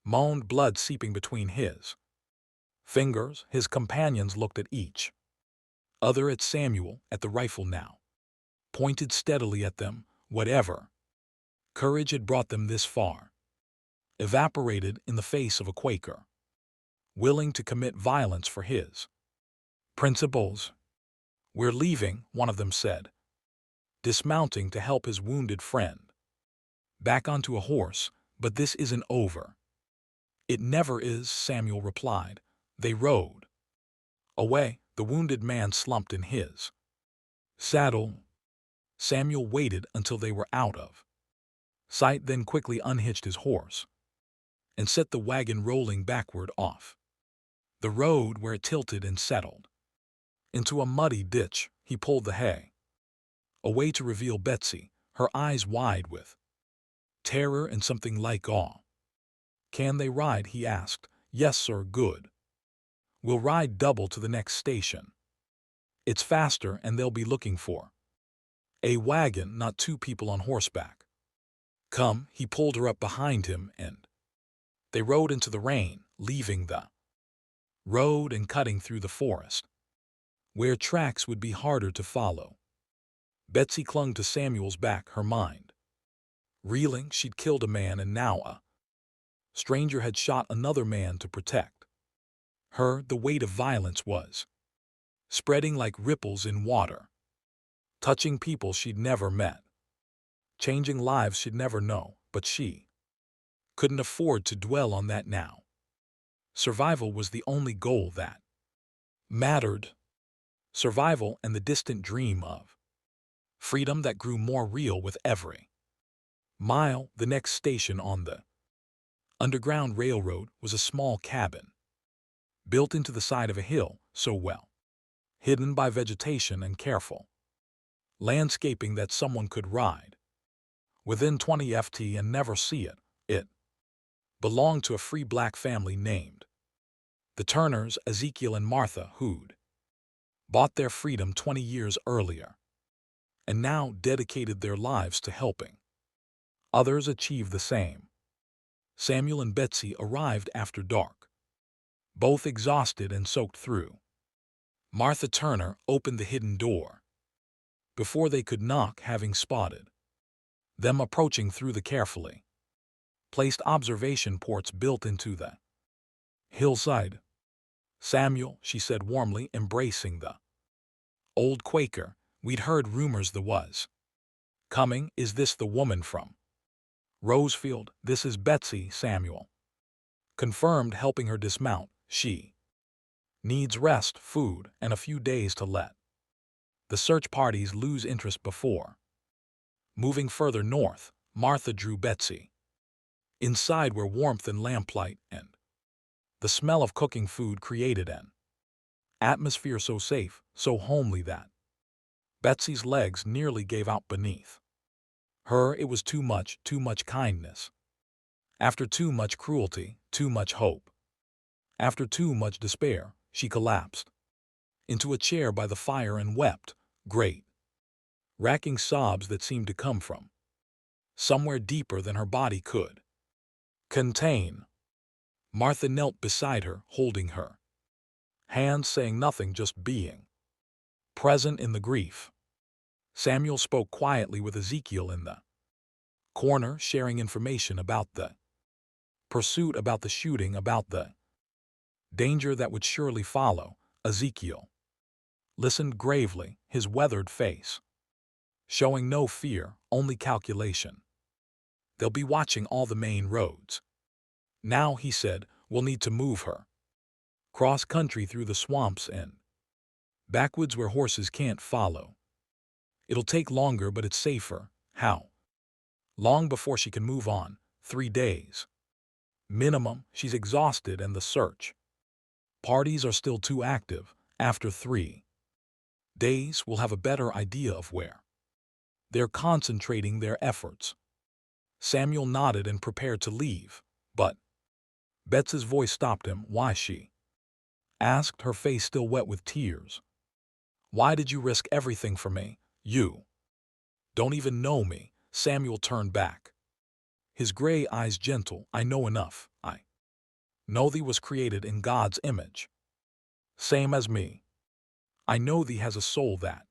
moaned, blood seeping between his fingers. His companions looked at each other, at Samuel, at the rifle now pointed steadily at them. Whatever courage had brought them this far evaporated in the face of a Quaker willing to commit violence for his principles. We're leaving, one of them said, dismounting to help his wounded friend back onto a horse. But this isn't over. It never is, Samuel replied. They rode away. The wounded man slumped in his saddle. Samuel waited until they were out of sight, then quickly unhitched his horse and set the wagon rolling backward off the road, where it tilted and settled into a muddy ditch. He pulled the hay away to reveal Betsy, her eyes wide with terror and something like awe. Can they ride? He asked. Yes, sir. Good. We'll ride double to the next station. It's faster, and they'll be looking for a wagon, not two people on horseback. Come. He pulled her up behind him, and they rode into the rain, leaving the road and cutting through the forest, where tracks would be harder to follow. Betsy clung to Samuel's back, her mind reeling. She'd killed a man, and now a stranger had shot another man to protect her. The weight of violence was spreading like ripples in water, touching people she'd never met, changing lives she'd never know. But she couldn't afford to dwell on that now. Survival was the only goal that mattered. Survival and the distant dream of freedom that grew more real with every mile. The next station on the Underground Railroad was a small cabin built into the side of a hill, so well hidden by vegetation and careful landscaping that someone could ride within 20 ft and never see it. It belonged to a free black family named the Turners, Ezekiel and Martha, who'd bought their freedom 20 years earlier and now dedicated their lives to helping others achieve the same. Samuel and Betsy arrived after dark, both exhausted and soaked through. Martha Turner opened the hidden door. Before they could knock, having spotted them approaching through the carefully placed observation ports built into the hillside. "Samuel," she said warmly, embracing the old Quaker, "we'd heard rumors the was coming. Is this the woman from Rosefield?" "This is Betsy," Samuel confirmed, helping her dismount. "She needs rest, food, and a few days to let the search parties lose interest before moving further north." Martha drew Betsy inside, where warmth and lamplight and the smell of cooking food created an atmosphere so safe, so homely that Betsy's legs nearly gave out beneath her. It was too much kindness. After too much cruelty, too much hope. After too much despair, she collapsed into a chair by the fire and wept, great, racking sobs that seemed to come from somewhere deeper than her body could contain. Martha knelt beside her, holding her hands, saying nothing, just being present in the grief. Samuel spoke quietly with Ezekiel in the corner, sharing information about the pursuit, about the shooting, about the danger that would surely follow. Ezekiel listened gravely, his weathered face showing no fear, only calculation. "They'll be watching all the main roads now," he said. "We'll need to move her cross-country through the swamps and backwoods where horses can't follow. It'll take longer, but it's safer." "How long before she can move on?" 3 days. Minimum. She's exhausted and the search parties are still too active. After 3 days, we'll have a better idea of where they're concentrating their efforts." Samuel nodded and prepared to leave, but Betsy's voice stopped him. "Why?" she asked, her face still wet with tears. "Why did you risk everything for me? You don't even know me." Samuel turned back, his gray eyes gentle. "I know enough. I know thee was created in God's image, same as me. I know thee has a soul that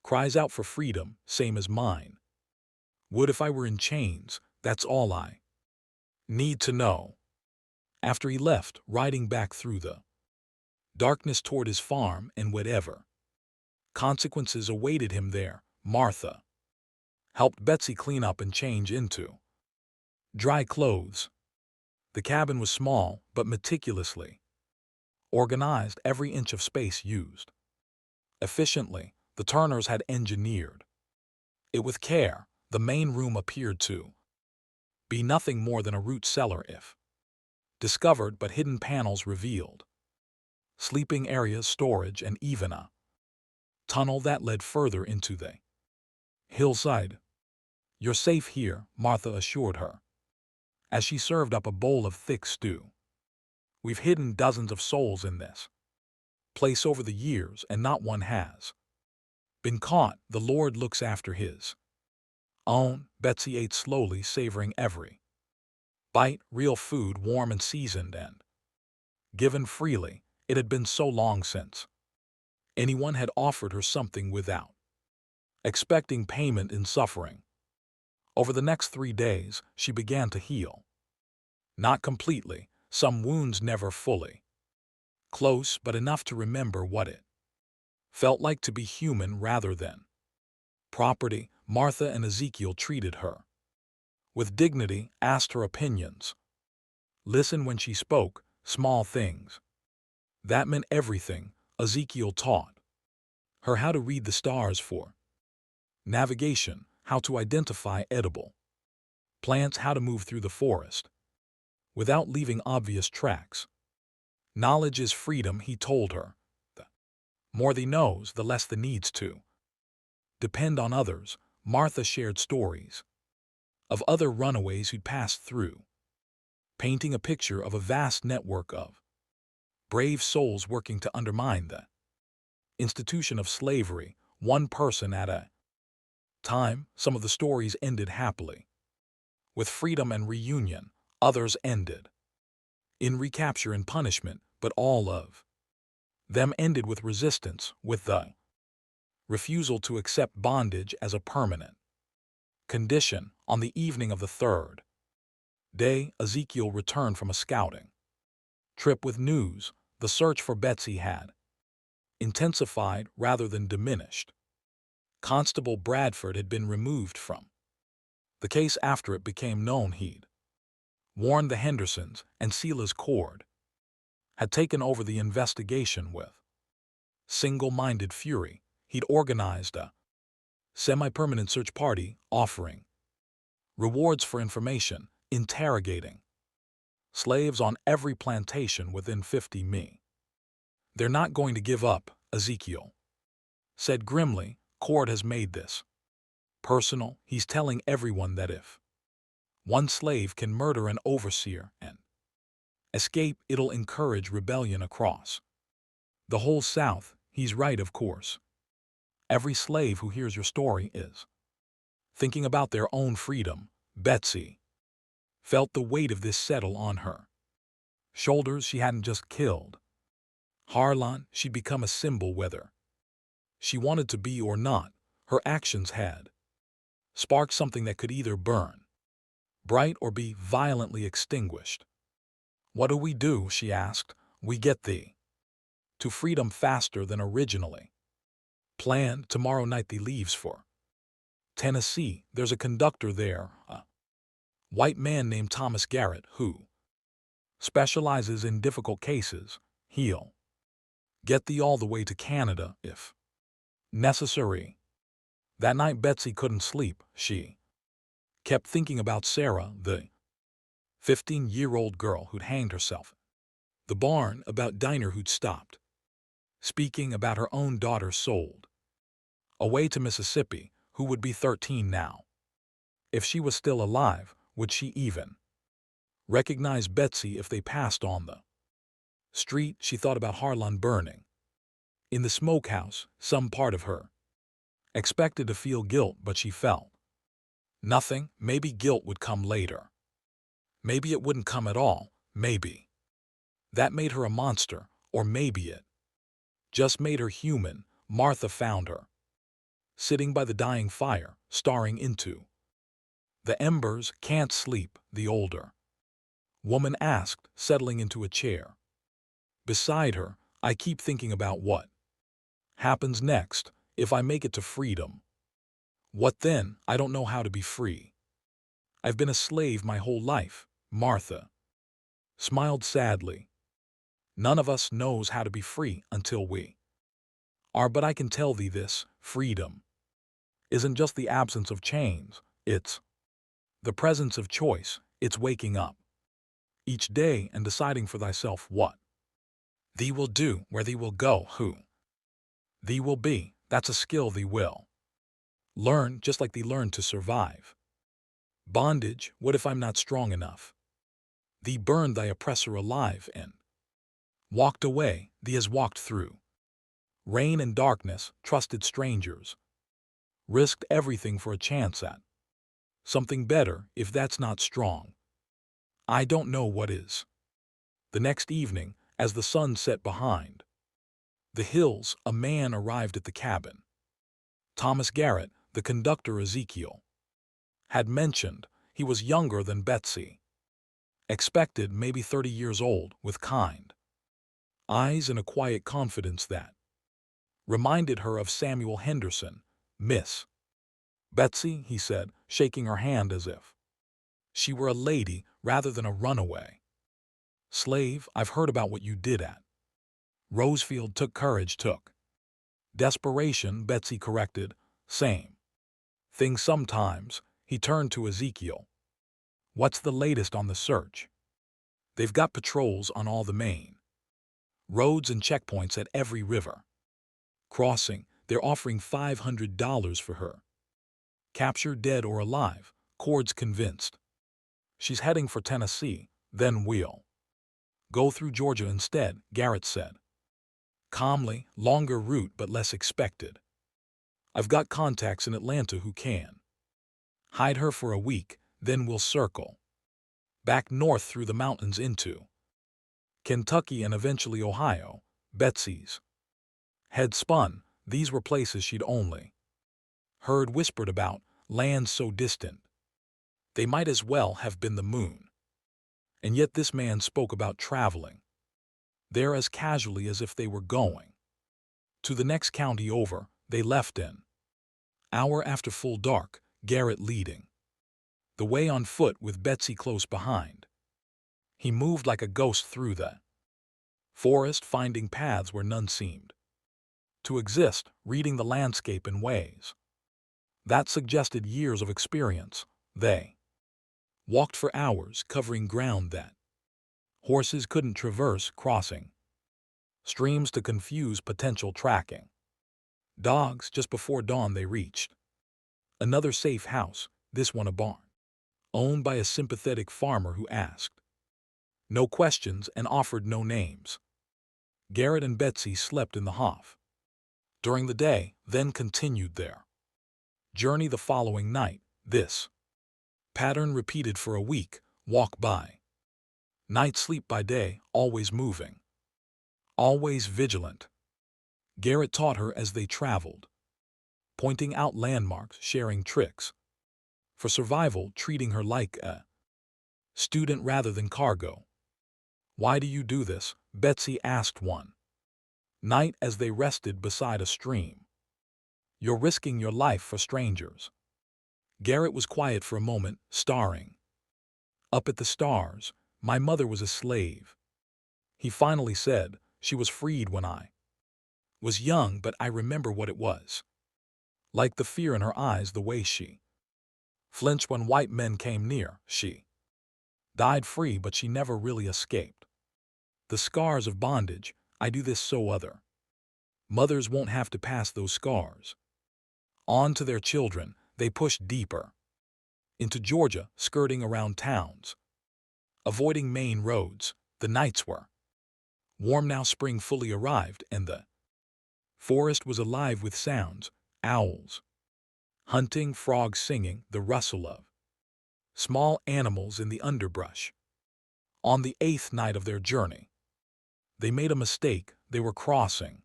cries out for freedom, same as mine. Would if I were in chains. That's all I need to know." After he left, riding back through the darkness toward his farm and whatever consequences awaited him there, Martha helped Betsy clean up and change into dry clothes. The cabin was small, but meticulously organized, every inch of space used efficiently. The Turners had engineered it with care. The main room appeared to be nothing more than a root cellar if discovered, but hidden panels revealed sleeping areas, storage, and even a tunnel that led further into the hillside. "You're safe here," Martha assured her, as she served up a bowl of thick stew. "We've hidden dozens of souls in this place over the years, and not one has been caught. The Lord looks after his own." Betsy ate slowly, savoring every bite, real food, warm and seasoned and given freely. It had been so long since anyone had offered her something without expecting payment in suffering. Over the next 3 days, she began to heal. Not completely, some wounds never fully close, but enough to remember what it felt like to be human rather than property. Martha and Ezekiel treated her with dignity, asked her opinions, listened when she spoke. Small things that meant everything. Ezekiel taught her how to read the stars for navigation, how to identify edible plants, how to move through the forest without leaving obvious tracks. "Knowledge is freedom," he told her. "The more thee knows, the less the needs to depend on others." Martha shared stories of other runaways who'd passed through, painting a picture of a vast network of brave souls working to undermine the institution of slavery, one person at a time. Some of the stories ended happily, with freedom and reunion. Others ended in recapture and punishment. but all of them ended with resistance, with the refusal to accept bondage as a permanent condition. On the evening of the third day, Ezekiel returned from a scouting trip with news. The search for Betsy had intensified rather than diminished. Constable Bradford had been removed from the case after it became known he'd warned the Hendersons, and Sela's Cord had taken over the investigation with single-minded fury. He'd organized a semi-permanent search party, offering rewards for information, interrogating slaves on every plantation within 50 mi. "They're not going to give up," Ezekiel said grimly. "Cord has made this personal. He's telling everyone that if one slave can murder an overseer and escape, it'll encourage rebellion across the whole South." He's right, of course. Every slave who hears your story is thinking about their own freedom. Betsy felt the weight of this settle on her shoulders. She hadn't just killed Harlan, she'd become a symbol whether she wanted to be or not. Her actions had sparked something that could either burn bright or be violently extinguished. "What do we do?" she asked. "We get thee to freedom faster than originally planned. Tomorrow night thee leaves for Tennessee. There's a conductor there, a white man named Thomas Garrett, who specializes in difficult cases. He'll get thee all the way to Canada if necessary." That night Betsy couldn't sleep. She kept thinking about Sarah, the 15-year-old girl who'd hanged herself, the barn, about Diner who'd stopped speaking, about her own daughter sold away to Mississippi, who would be 13 now. If she was still alive, would she even recognize Betsy if they passed on the street? She thought about Harlan burning in the smokehouse. Some part of her expected to feel guilt, but she felt nothing. Maybe guilt would come later. Maybe it wouldn't come at all. Maybe that made her a monster, or maybe it just made her human. Martha found her sitting by the dying fire, staring into the embers. "Can't sleep?" the older woman asked, settling into a chair beside her. "I keep thinking about what happens next. If I make it to freedom, what then? I don't know how to be free. I've been a slave my whole life." Martha smiled sadly. "None of us knows how to be free until we are. But I can tell thee this: freedom isn't just the absence of chains. It's the presence of choice. It's waking up each day and deciding for thyself what thee will do, where thee will go, who thee will be. That's a skill thee will learn, just like thee learned to survive bondage. What if I'm not strong enough? Thee burned thy oppressor alive and walked away. Thee has walked through rain and darkness, trusted strangers, risked everything for a chance at something better. If that's not strong, I don't know what is." The next evening, as the sun set behind the hills, a man arrived at the cabin. Thomas Garrett, the conductor Ezekiel had mentioned. He was younger than Betsy expected, maybe 30 years old, with kind eyes and a quiet confidence that reminded her of Samuel Henderson. "Miss Betsy," he said, shaking her hand as if she were a lady rather than a runaway slave. "I've heard about what you did at Rosefield." "Took courage, took desperation," Betsy corrected. "Same thing sometimes." He turned to Ezekiel. "What's the latest on the search?" "They've got patrols on all the main roads and checkpoints at every river crossing. They're offering $500 for her capture, dead or alive." Cord's convinced she's heading for Tennessee. "Then we'll go through Georgia instead," Garrett said calmly. "Longer route but less expected. I've got contacts in Atlanta who can hide her for a week. Then we'll circle back north through the mountains into Kentucky and eventually Ohio, Betsy's head spun. These were places she'd only heard whispered about, lands so distant. They might as well have been the moon. And yet this man spoke about traveling there as casually as if they were going to the next county over. They left in hour after full dark, Garrett leading the way on foot with Betsy close behind. He moved like a ghost through the forest, finding paths where none seemed to exist, reading the landscape in ways that suggested years of experience. They walked for hours, covering ground that horses couldn't traverse, crossing streams to confuse potential tracking dogs. Just before dawn they reached another safe house, this one a barn, owned by a sympathetic farmer who asked no questions and offered no names. Garrett and Betsy slept in the hoff during the day, then continued their journey the following night. This pattern repeated for a week: walk by night, sleep by day, always moving, always vigilant. Garrett taught her as they traveled, pointing out landmarks, sharing tricks for survival, treating her like a student rather than cargo. "Why do you do this?" Betsy asked one night as they rested beside a stream. "You're risking your life for strangers." Garrett was quiet for a moment, staring up at the stars. "My mother was a slave," he finally said. "She was freed when I was young, but I remember what it was like, the fear in her eyes, the way she flinched when white men came near. She died free, but she never really escaped the scars of bondage. I do this so other mothers won't have to pass those scars on to their children." They pushed deeper into Georgia, skirting around towns, avoiding main roads. The nights were warm now, spring fully arrived, and the forest was alive with sounds: owls hunting, frogs singing, the rustle of small animals in the underbrush. On the 8th night of their journey, they made a mistake. They were crossing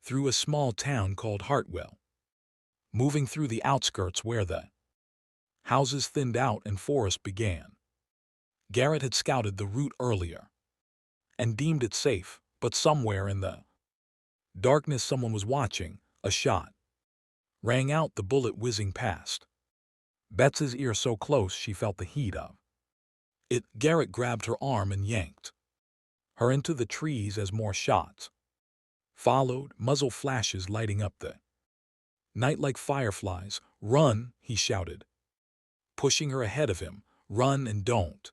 through a small town called Hartwell, moving through the outskirts where the houses thinned out and forest began. Garrett had scouted the route earlier and deemed it safe, but somewhere in the darkness someone was watching. A shot rang out, the bullet whizzing past Betsy's ear so close she felt the heat of it. Garrett grabbed her arm and yanked her into the trees as more shots followed, muzzle flashes lighting up the night like fireflies. "Run!" he shouted, pushing her ahead of him. "Run and don't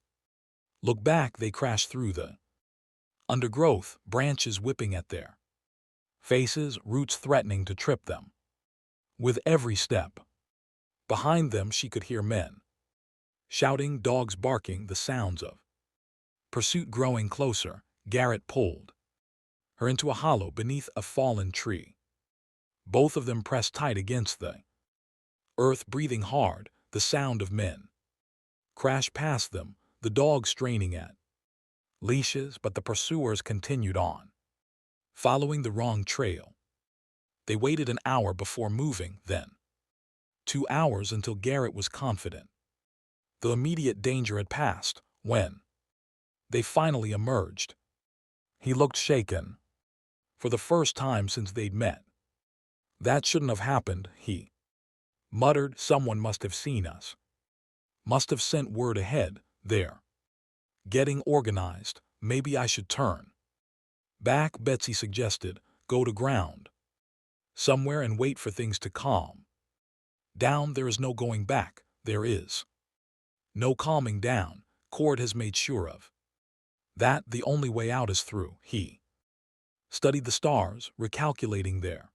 look back." They crashed through the undergrowth, branches whipping at their faces, roots threatening to trip them with every step. Behind them she could hear men shouting, dogs barking, the sounds of pursuit growing closer. Garrett pulled her into a hollow beneath a fallen tree. Both of them pressed tight against the earth, breathing hard. The sound of men crashed past them, the dogs straining at leashes, but the pursuers continued on, following the wrong trail. They waited an hour before moving, then 2 hours, until Garrett was confident the immediate danger had passed. When they finally emerged, he looked shaken. For the first time since they'd met. "That shouldn't have happened," he muttered. "Someone must have seen us. Must have sent word ahead. They're getting organized. Maybe I should turn back," Betsy suggested. "Go to ground somewhere and wait for things to calm down." "There is no going back." "There is no calming down. Cord has made sure of that. The only way out is through." He studied the stars, recalculating their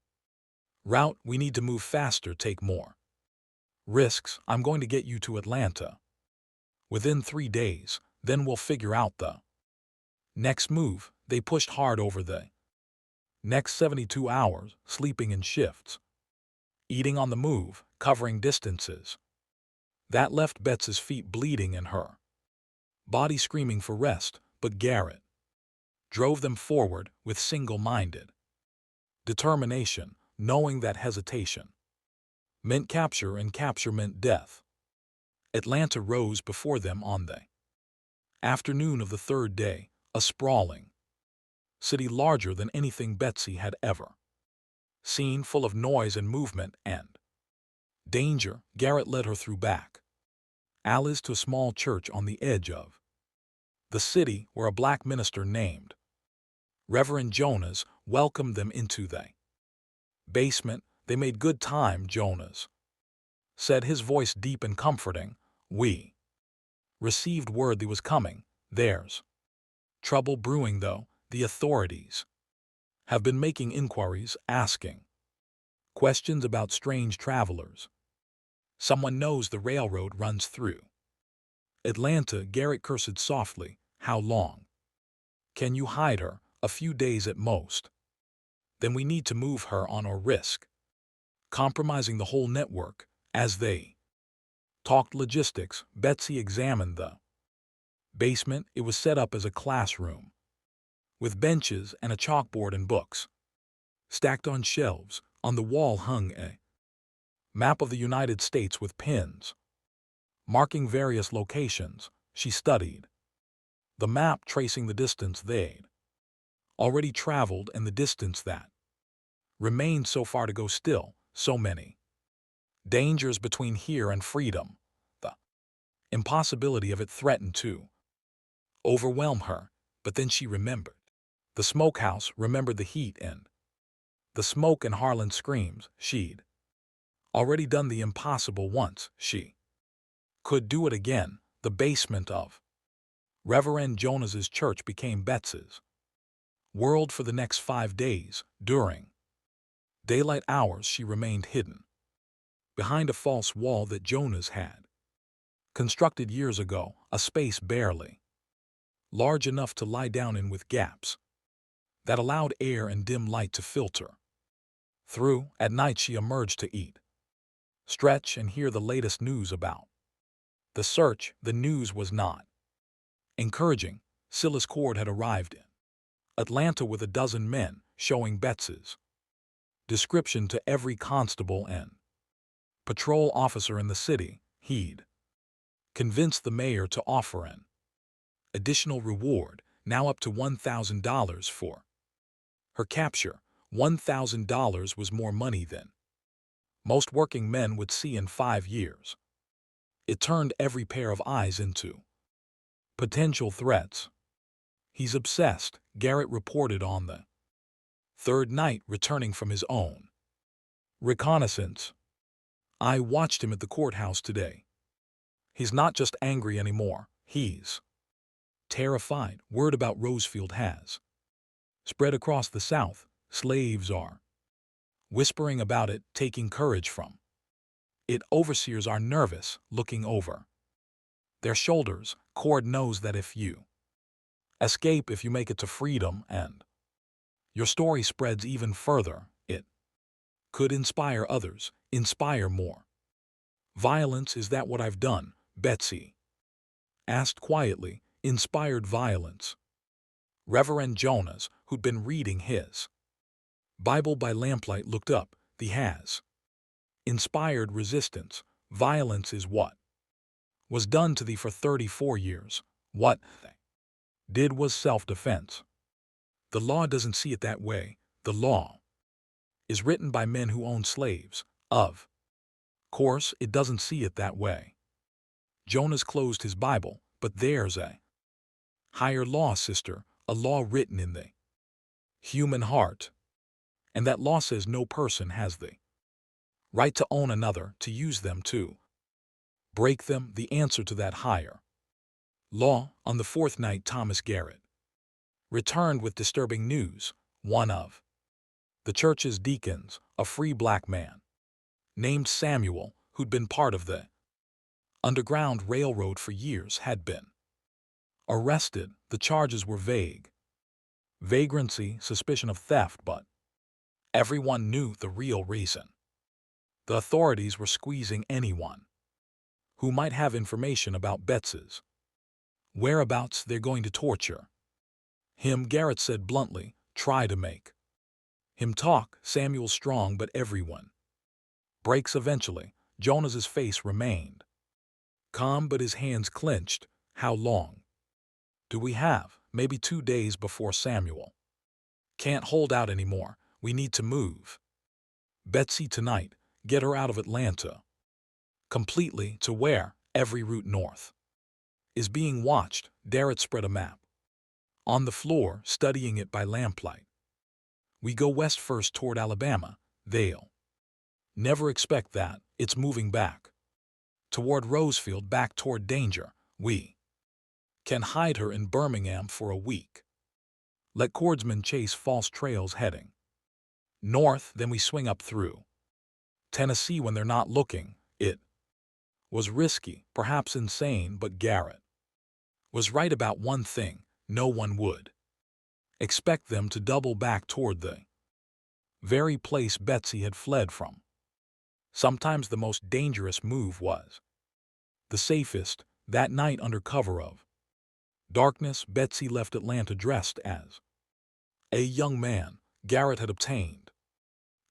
route. "We need to move faster, take more risks. I'm going to get you to Atlanta within 3 days, then we'll figure out the next move." They pushed hard over the next 72 hours, sleeping in shifts, eating on the move, covering distances that left Betsy's feet bleeding and her body screaming for rest. But Garrett drove them forward with single-minded determination, knowing that hesitation meant capture and capture meant death. Atlanta rose before them on the afternoon of the third day, a sprawling city larger than anything Betsy had ever seen, full of noise and movement and danger. Garrett led her through back alleys to a small church on the edge of the city where a black minister named Reverend Jonas welcomed them into the basement. They made good time, Jonas said, his voice deep and comforting. We received word they was coming. There's trouble brewing, though. The authorities have been making inquiries, asking questions about strange travelers. Someone knows the railroad runs through Atlanta. Garrett cursed softly. How long can you hide her? A few days at most. Then we need to move her on or risk compromising the whole network. As they talked logistics, Betsy examined the basement. It was set up as a classroom, with benches and a chalkboard and books stacked on shelves. On the wall hung a map of the United States with pins marking various locations. She studied the map, tracing the distance they'd already traveled and the distance that remained so far to go. Still, so many dangers between here and freedom. The impossibility of it threatened to overwhelm her. But then she remembered the smokehouse, remembered the heat and the smoke and Harlan's screams. She'd already done the impossible once. She could do it again. The basement of Reverend Jonas's church became Betsy's world for the next 5 days. During daylight hours, she remained hidden behind a false wall that Jonas had constructed years ago, a space barely large enough to lie down in, with gaps that allowed air and dim light to filter through. At night she emerged to eat, stretch, and hear the latest news about the search. The news was not encouraging. Silas Cord had arrived in Atlanta with a dozen men, showing Betsy's description to every constable and patrol officer in the city. He'd convinced the mayor to offer an additional reward, now up to $1,000 for her capture. $1,000 was more money than most working men would see in 5 years. It turned every pair of eyes into potential threats. He's obsessed, Garrett reported on the third night, returning from his own reconnaissance. I watched him at the courthouse today. He's not just angry anymore. He's terrified. Word about Rosefield has spread across the South. Slaves are whispering about it, taking courage from it. Overseers are nervous, looking over their shoulders. Cord knows that if you escape, if you make it to freedom, and your story spreads even further, it could inspire others, inspire more violence. Is that what I've done? Betsy asked quietly. Inspired violence. Reverend Jonas, who'd been reading his Bible by lamplight, looked up. He has inspired resistance. Violence is what was done to thee for 34 years. What they did was self-defense. The law doesn't see it that way. The law is written by men who own slaves. Of course, it doesn't see it that way. Jonas closed his Bible. But there's a higher law, sister, a law written in the human heart. And that law says no person has the right to own another, to use them, to break them. The answer to that higher law. On the fourth night, Thomas Garrett returned with disturbing news. One of the church's deacons, a free black man named Samuel, who'd been part of the Underground Railroad for years, had been arrested. The charges were vague. Vagrancy, suspicion of theft, but everyone knew the real reason. The authorities were squeezing anyone who might have information about Betsy's whereabouts. They're going to torture Him, Garrett said bluntly, try to make him talk. Samuel strong, but everyone breaks eventually. Jonas's face remained calm, but his hands clenched. How long do we have? Maybe 2 days before Samuel can't hold out anymore. We need to move. Betsy tonight. Get her out of Atlanta. Completely. To where? Every route north is being watched. Garrett spread a map on the floor, studying it by lamplight. We go west first toward Alabama. They'll never expect that. It's moving back toward Rosefield, back toward danger. We can hide her in Birmingham for a week. Let cordsmen chase false trails heading north, then we swing up through Tennessee when they're not looking. It was risky, perhaps insane, but Garrett was right about one thing. No one would expect them to double back toward the very place Betsy had fled from. Sometimes the most dangerous move was the safest. That night, under cover of darkness, Betsy left Atlanta dressed as a young man. Garrett had obtained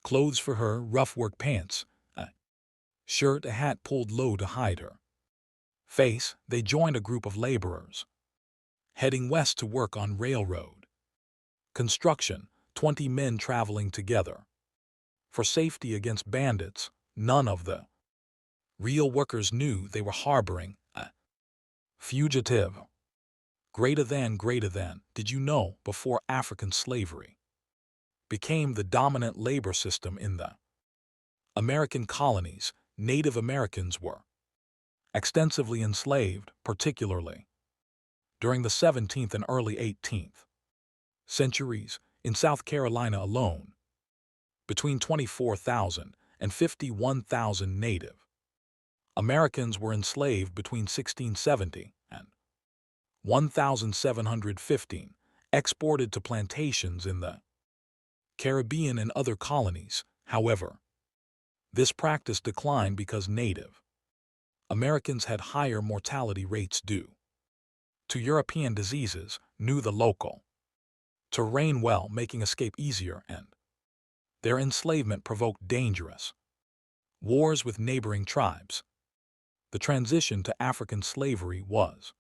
clothes for her, rough work pants, a shirt, a hat pulled low to hide her face. They joined a group of laborers heading west to work on railroad construction, 20 men traveling together for safety against bandits. None of the real workers knew they were harboring a fugitive. Greater than. Did you know, before African slavery became the dominant labor system in the American colonies, Native Americans were extensively enslaved, particularly during the 17th and early 18th centuries. In South Carolina alone, between 24,000 and 51,000 Native Americans were enslaved between 1670 and 1715, exported to plantations in the Caribbean and other colonies. However, this practice declined because Native Americans had higher mortality rates due to European diseases, knew the local terrain well, making escape easier, and their enslavement provoked dangerous wars with neighboring tribes. The transition to African slavery was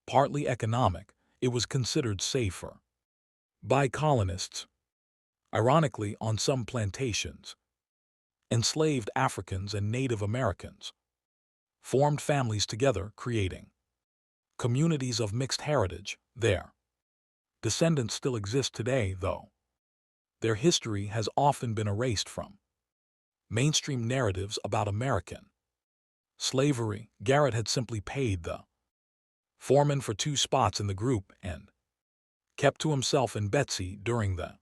partly economic. It was considered safer by colonists. Ironically, on some plantations, enslaved Africans and Native Americans formed families together, creating communities of mixed heritage. Their descendants still exist today, though their history has often been erased from mainstream narratives about American slavery. Garrett had simply paid the foreman for 2 spots in the group and kept to himself and Betsy during the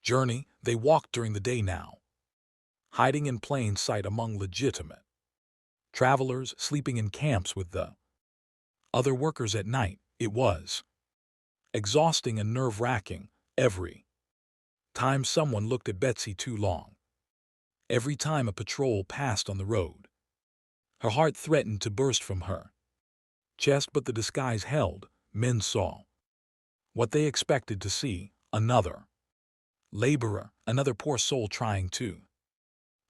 journey. They walked during the day now, hiding in plain sight among legitimate travelers, sleeping in camps with the other workers at night. It was exhausting and nerve-wracking. Every time someone looked at Betsy too long, every time a patrol passed on the road, her heart threatened to burst from her chest, but the disguise held. Men saw what they expected to see: another laborer, another poor soul trying to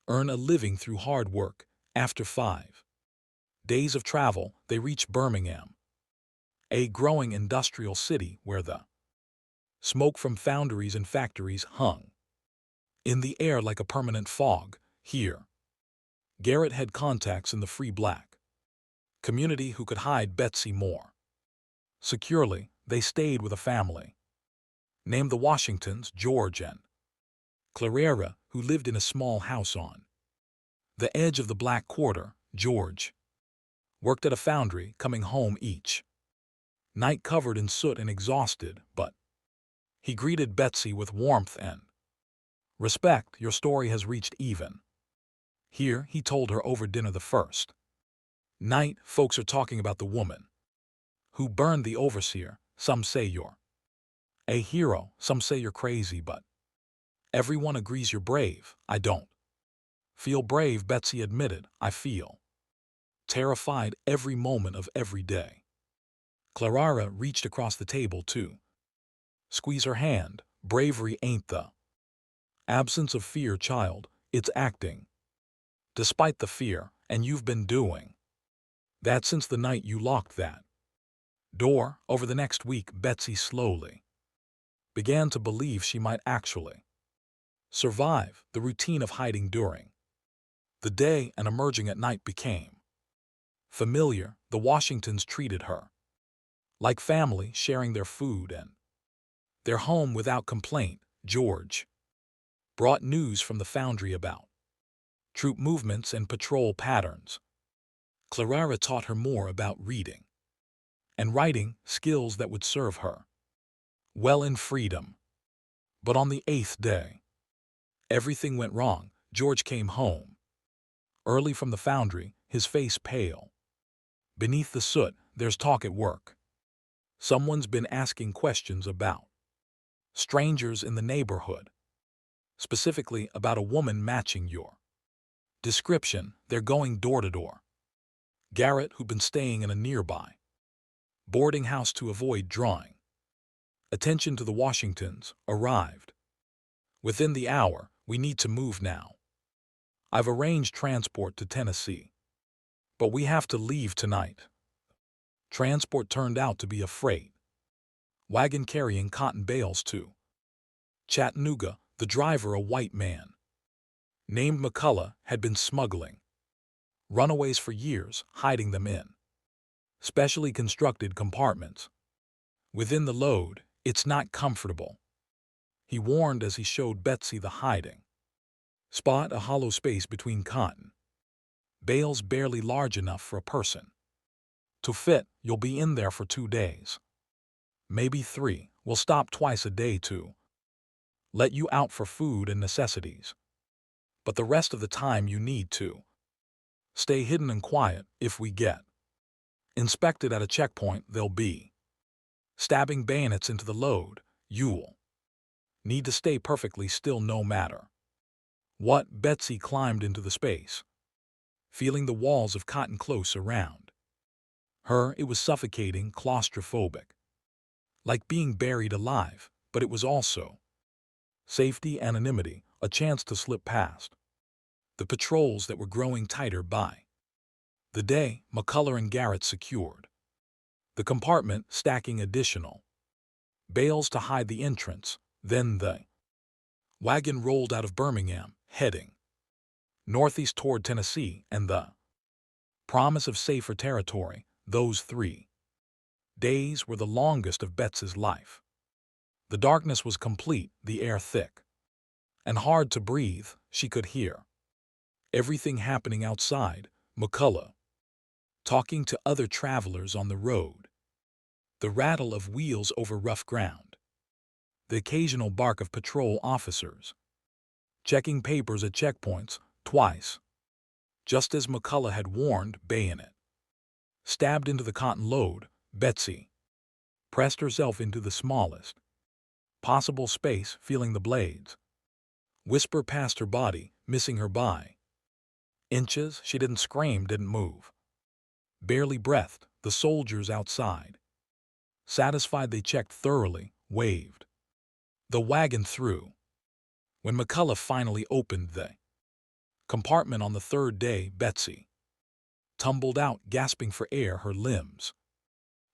earn a living through hard work. After 5 days of travel, they reached Birmingham, a growing industrial city where the smoke from foundries and factories hung in the air like a permanent fog. Here, Garrett had contacts in the free black community who could hide Betsy more securely. They stayed with a family named the Washingtons, George and Clara, who lived in a small house on the edge of the Black Quarter. George worked at a foundry, coming home each night covered in soot and exhausted, but he greeted Betsy with warmth and respect. Your story has reached even here, he told her over dinner the first night. Folks are talking about the woman who burned the overseer. Some say you're a hero, some say you're crazy, but everyone agrees you're brave. I don't feel brave, Betsy admitted. I feel terrified every moment of every day. Clara reached across the table too. Squeeze her hand. Bravery ain't the absence of fear, child. It's acting despite the fear, and you've been doing that since the night you locked that door. Over the next week, Betsy slowly began to believe she might actually survive the routine of hiding during the day and emerging at night became familiar. The Washingtons treated her like family, sharing their food and their home without complaint. George brought news from the foundry about troop movements and patrol patterns. Clara taught her more about reading and writing, skills that would serve her well in freedom. But on the 8th day, everything went wrong. George came home early from the foundry, his face pale. Beneath the soot, there's talk at work. Someone's been asking questions about strangers in the neighborhood, specifically about a woman matching your description. They're going door to door. Garrett, who'd been staying in a nearby boarding house to avoid drawing attention to the Washingtons, arrived. Within the hour, we need to move now. I've arranged transport to Tennessee, but we have to leave tonight. Transport turned out to be a freight wagon carrying cotton bales to Chattanooga. The driver, a white man named McCullough, had been smuggling runaways for years, hiding them in specially constructed compartments within the load. It's not comfortable, he warned as he showed Betsy the hiding spot, a hollow space between cotton bales barely large enough for a person to fit. You'll be in there for 2 days, maybe 3. We'll stop twice a day to let you out for food and necessities. But the rest of the time you need to stay hidden and quiet. If we get inspected at a checkpoint, they'll be stabbing bayonets into the load. You'll need to stay perfectly still no matter what. Betsy climbed into the space, feeling the walls of cotton close around her. It was suffocating, claustrophobic, like being buried alive, but it was also safety, anonymity, a chance to slip past the patrols that were growing tighter by the day. McCullough and Garrett secured the compartment, stacking additional bales to hide the entrance. Then the wagon rolled out of Birmingham, heading northeast toward Tennessee and the promise of safer territory. Those 3 days were the longest of Betsy's life. The darkness was complete, the air thick and hard to breathe. She could hear everything happening outside. McCullough talking to other travelers on the road, the rattle of wheels over rough ground, the occasional bark of patrol officers checking papers at checkpoints. Twice, just as McCullough had warned, bayonet stabbed into the cotton load. Betsy pressed herself into the smallest possible space, feeling the blades whisper past her body, missing her by inches. She didn't scream, didn't move, barely breathed. The soldiers outside, satisfied they checked thoroughly, waved the wagon through. When McCullough finally opened the compartment on the 3rd day, Betsy tumbled out, gasping for air, her limbs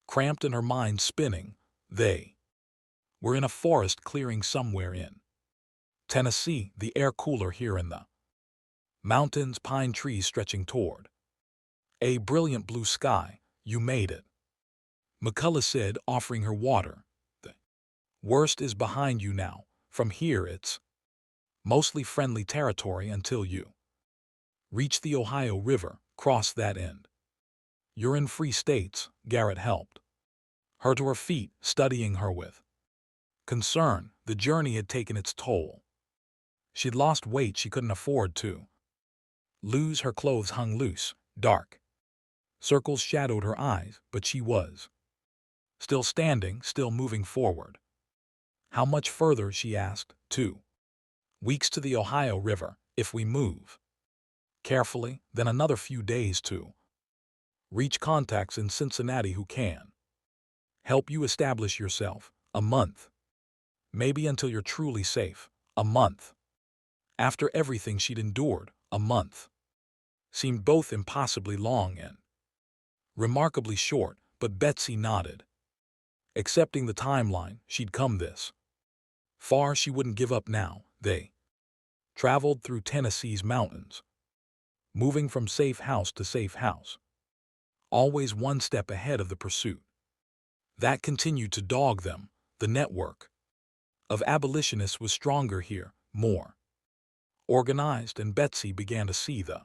cramped and her mind spinning. They were in a forest clearing somewhere in Tennessee, the air cooler here in the mountains, pine trees stretching toward a brilliant blue sky. You made it, McCullough said, offering her water. The worst is behind you now. From here it's mostly friendly territory until you reach the Ohio River, cross that end. You're in free states. Garrett helped her to her feet, studying her with concern. The journey had taken its toll. She'd lost weight she couldn't afford to lose. Her clothes hung loose, dark circles shadowed her eyes, but she was still standing, still moving forward. How much further, she asked. 2 weeks to the Ohio River, if we move carefully, then another few days to reach contacts in Cincinnati who can help you establish yourself. A month Maybe until you're truly safe. A month. After everything she'd endured, a month seemed both impossibly long and remarkably short, but Betsy nodded. Accepting the timeline, she'd come this far, she wouldn't give up now. They traveled through Tennessee's mountains, moving from safe house to safe house, always one step ahead of the pursuit. That continued to dog them. The network of abolitionists was stronger here, more organized, and Betsy began to see the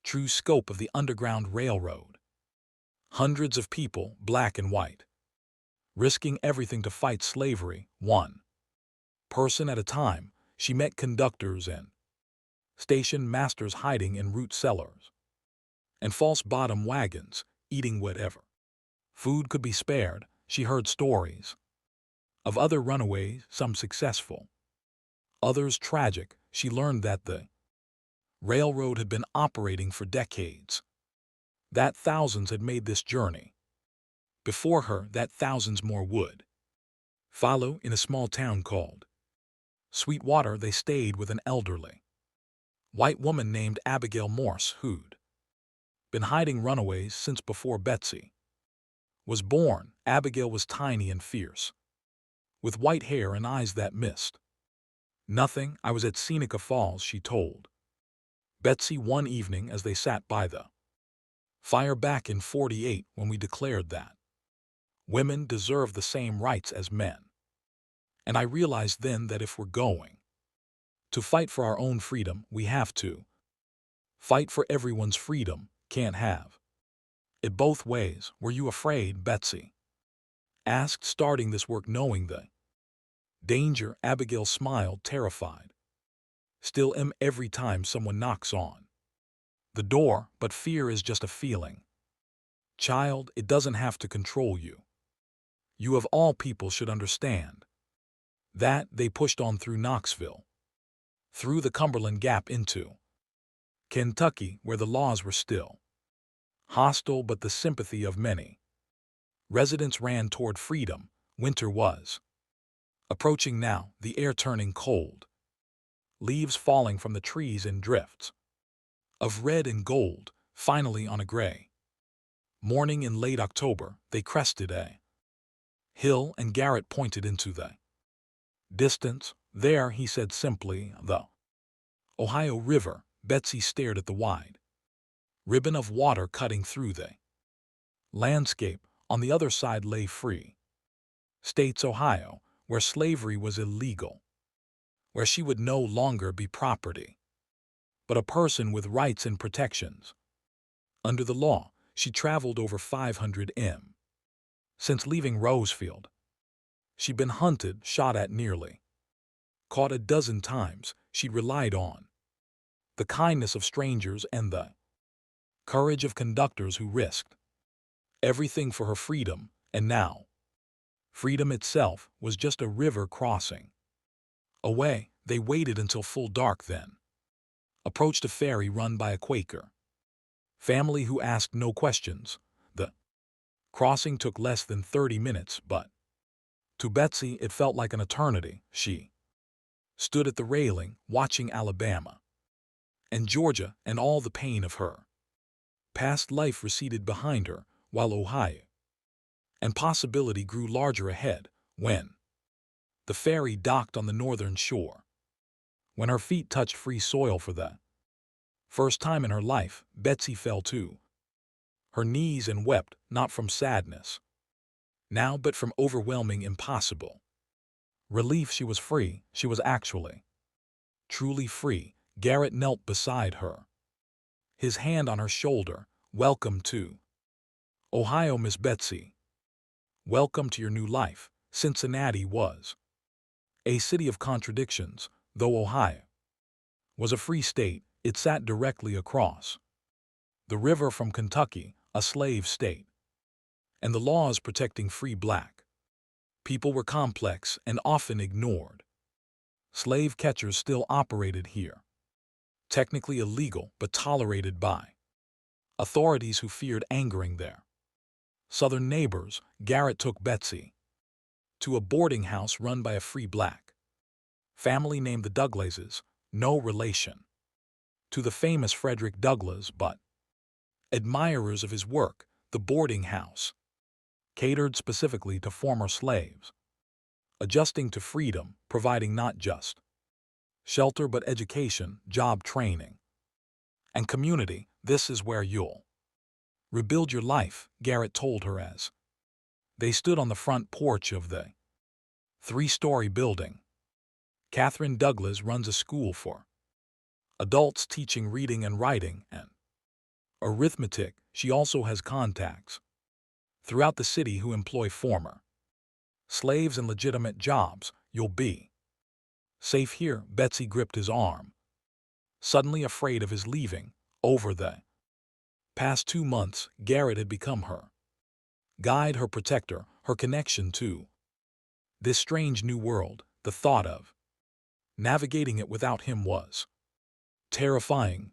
true scope of the Underground Railroad. Hundreds of people, black and white, risking everything to fight slavery, one person at a time. She met conductors and station masters hiding in root cellars and false bottom wagons, eating whatever food could be spared. She heard stories of other runaways, some successful, others tragic. She learned that the railroad had been operating for decades, that thousands had made this journey before her, that thousands more would follow. In a small town called Sweetwater, they stayed with an elderly white woman named Abigail Morse, who'd been hiding runaways since before Betsy was born. Abigail was tiny and fierce, with white hair and eyes that missed nothing. I was at Seneca Falls, she told Betsy one evening as they sat by the fire back in '48, when we declared that women deserve the same rights as men. And I realized then that if we're going to fight for our own freedom, we have to fight for everyone's freedom. Can't have it both ways. Were you afraid? Betsy asked, starting this work knowing the danger. Abigail smiled, terrified. Still am every time someone knocks on the door, but fear is just a feeling. Child, it doesn't have to control you. You of all people should understand that. They pushed on through Knoxville, through the Cumberland Gap into Kentucky, where the laws were still hostile, but the sympathy of many residents ran toward freedom. Winter was approaching now, the air turning cold, leaves falling from the trees in drifts of red and gold. Finally, on a gray morning in late October, they crested a hill, and Garrett pointed into the distance. There, he said simply, the Ohio River. Betsy stared at the wide ribbon of water cutting through the landscape. On the other side lay free states, Ohio, where slavery was illegal, where she would no longer be property, but a person with rights and protections. Under the law, she traveled over 500 m. Since leaving Rosefield, she'd been hunted, shot at, nearly caught a dozen times. She'd relied on the kindness of strangers and the courage of conductors who risked everything for her freedom. And now, freedom itself was just a river crossing away. They waited until full dark, then approached a ferry run by a Quaker family who asked no questions. The crossing took less than 30 minutes, but to Betsy it felt like an eternity. She stood at the railing, watching Alabama and Georgia, and all the pain of her past life receded behind her, while Ohio and possibility grew larger ahead. When the ferry docked on the northern shore, when her feet touched free soil for the first time in her life, Betsy fell to her knees and wept, not from sadness now, but from overwhelming impossible relief. She was free. She was actually truly free. Garrett knelt beside her, his hand on her shoulder. Welcome to Ohio, Miss Betsy. Welcome to your new life. Cincinnati was a city of contradictions. Though Ohio was a free state, it sat directly across the river from Kentucky, a slave state, and the laws protecting free black people were complex and often ignored. Slave catchers still operated here, technically illegal but tolerated by authorities who feared angering their southern neighbors. Garrett took Betsy to a boarding house run by a free black family named the Douglases, no relation to the famous Frederick Douglass, but admirers of his work. The boarding house catered specifically to former slaves, adjusting to freedom, providing not just shelter but education, job training, and community. This is where you'll rebuild your life, Garrett told her as they stood on the front porch of the three-story building. Catherine Douglas runs a school for adults teaching reading and writing and arithmetic. She also has contacts throughout the city who employ former slaves in legitimate jobs. You'll be safe here. Betsy gripped his arm, suddenly afraid of his leaving. Over the past 2 months, Garrett had become her guide, her protector, her connection to this strange new world. The thought of navigating it without him was terrifying.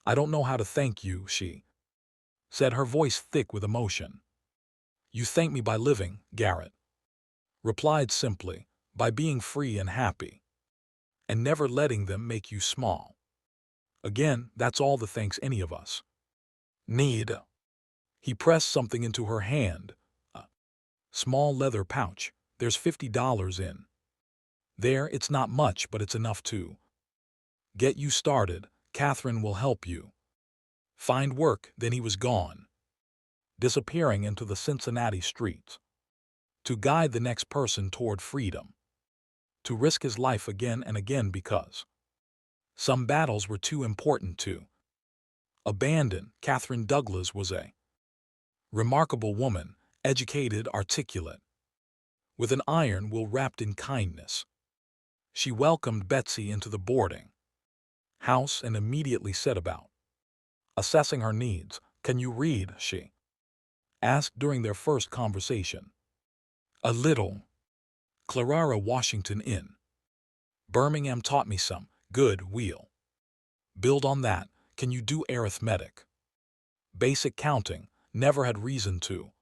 I don't know how to thank you, she said, her voice thick with emotion. You thank me by living, Garrett replied simply, by being free and happy, and never letting them make you small. Again, that's all the thanks any of us need. He pressed something into her hand, a small leather pouch. There's $50 in there. It's not much, but it's enough to get you started. Catherine will help you find work. Then he was gone, disappearing into the Cincinnati streets to guide the next person toward freedom, to risk his life again and again because some battles were too important to abandon. Catherine Douglas was a remarkable woman, educated, articulate, with an iron will wrapped in kindness. She welcomed Betsy into the boarding house and immediately set about assessing her needs. Can you read? She asked during their first conversation. A little. Clara Washington in Birmingham taught me some. Good. We'll build on that. Can you do arithmetic? Basic counting. Never had reason to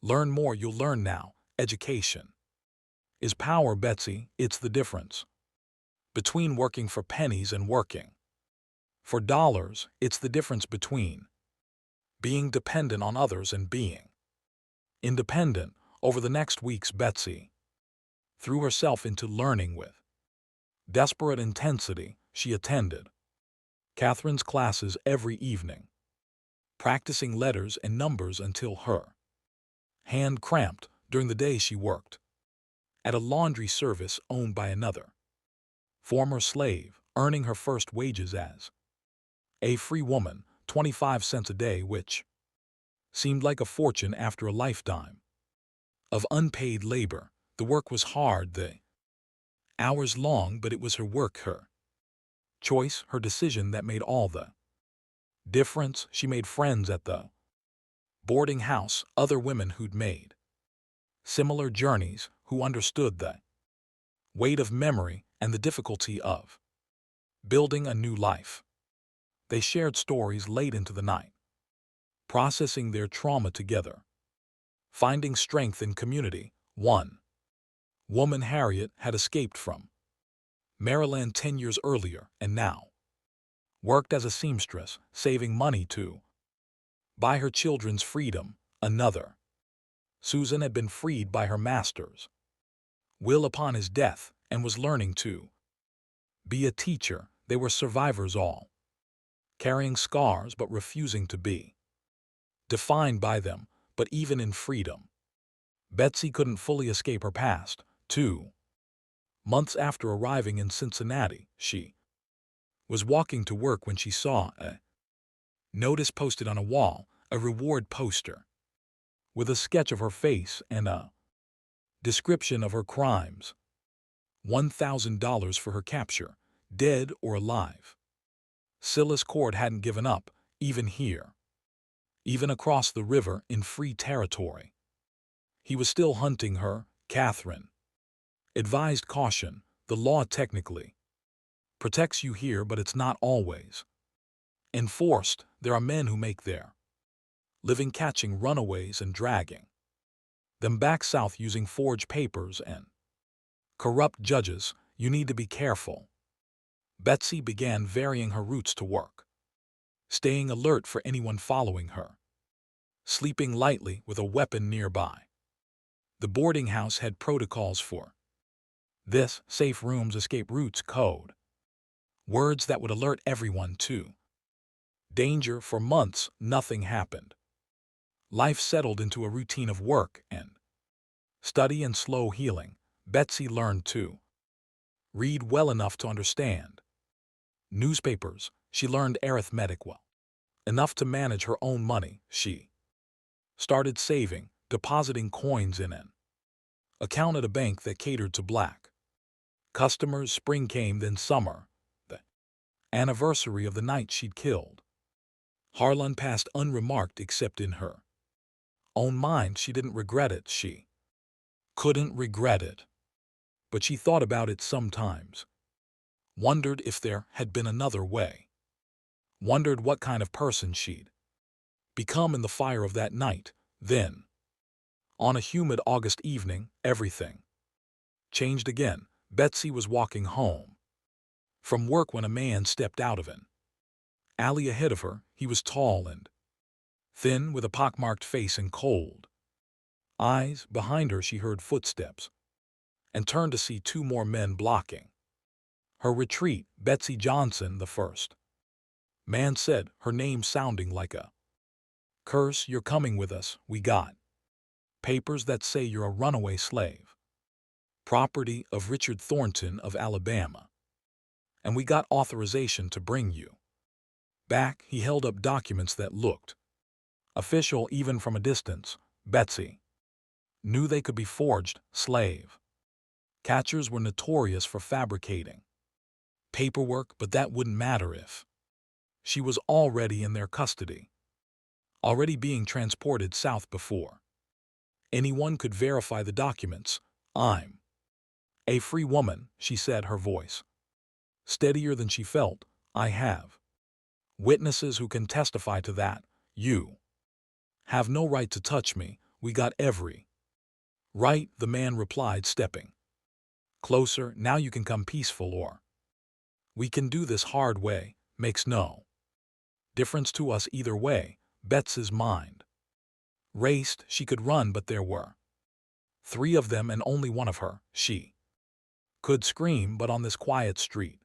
learn more. You'll learn now. Education is power, Betsy. It's the difference between working for pennies and working for dollars. It's the difference between being dependent on others and being independent. Over the next weeks, Betsy threw herself into learning with desperate intensity. She attended Catherine's classes every evening, practicing letters and numbers until her hand cramped. During the day she worked at a laundry service owned by another former slave, earning her first wages as a free woman, 25 cents a day, which seemed like a fortune after a lifetime of unpaid labor. The work was hard, the hours long, but it was her work, her choice, her decision that made all the difference. She made friends at the boarding house, other women who'd made similar journeys, who understood the weight of memory and the difficulty of building a new life. They shared stories late into the night, processing their trauma together, finding strength in community. One woman, Harriet, had escaped from Maryland 10 years earlier and now worked as a seamstress, saving money to buy her children's freedom. Another, Susan, had been freed by her master's will upon his death and was learning to be a teacher. They were survivors all, carrying scars but refusing to be defined by them. But even in freedom, Betsy couldn't fully escape her past. 2 months after arriving in Cincinnati, she was walking to work when she saw a notice posted on a wall, a reward poster with a sketch of her face and a description of her crimes. $1,000 for her capture, dead or alive. Silas Cord hadn't given up, even here. Even across the river in free territory. He was still hunting her. Catherine advised caution. The law technically protects you here, but it's not always enforced. There are men who make their living catching runaways and dragging them back south using forged papers and corrupt judges. You need to be careful. Betsy began varying her routes to work, staying alert for anyone following her, sleeping lightly with a weapon nearby. The boarding house had protocols for this: safe rooms, escape routes, code words that would alert everyone to danger. For months, nothing happened. Life settled into a routine of work and study and slow healing. Betsy learned to read well enough to understand newspapers. She learned arithmetic well enough to manage her own money. She started saving, depositing coins in an account at a bank that catered to black customers. Spring came, then summer. The anniversary of the night she'd killed Harlan passed unremarked except in her own mind. She didn't regret it. She couldn't regret it. But she thought about it sometimes. Wondered if there had been another way. Wondered what kind of person she'd become in the fire of that night. Then, on a humid August evening, everything changed again. Betsy was walking home from work when a man stepped out of an alley ahead of her. He was tall and thin, with a pockmarked face and cold eyes. Behind her, she heard footsteps and turned to see two more men blocking her retreat. Betsy Johnson, the first man said, her name sounding like a curse. You're coming with us. We got papers that say you're a runaway slave, property of Richard Thornton of Alabama, and we got authorization to bring you back. He held up documents that looked official even from a distance. Betsy knew they could be forged. Slave catchers were notorious for fabricating paperwork, but that wouldn't matter if she was already in their custody, already being transported south before anyone could verify the documents. I'm a free woman, she said, her voice steadier than she felt. I have witnesses who can testify to that. You have no right to touch me. We got every right, the man replied, stepping closer. Now you can come peaceful, or we can do this hard way. Makes no difference to us either way. Betsy's mind raced. She could run, but there were three of them and only one of her. She could scream, but on this quiet street,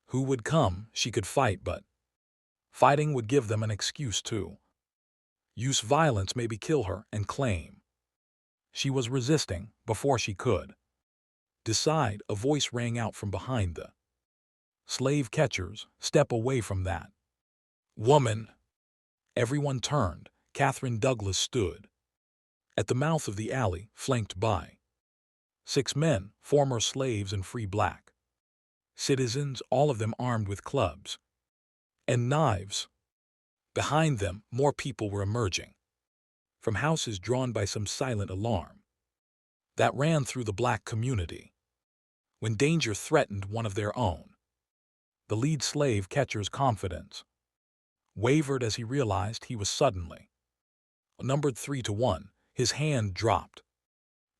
who would come? She could fight, but fighting would give them an excuse to use violence, maybe kill her, and claim she was resisting. Before she could decide, a voice rang out from behind the slave catchers. Step away from that woman. Everyone turned. Catherine Douglas stood at the mouth of the alley, flanked by 6 men, former slaves and free black citizens, all of them armed with clubs and knives. Behind them, more people were emerging from houses, drawn by some silent alarm that ran through the black community when danger threatened one of their own. The lead slave catcher's confidence wavered as he realized he was suddenly numbered 3-1. His hand dropped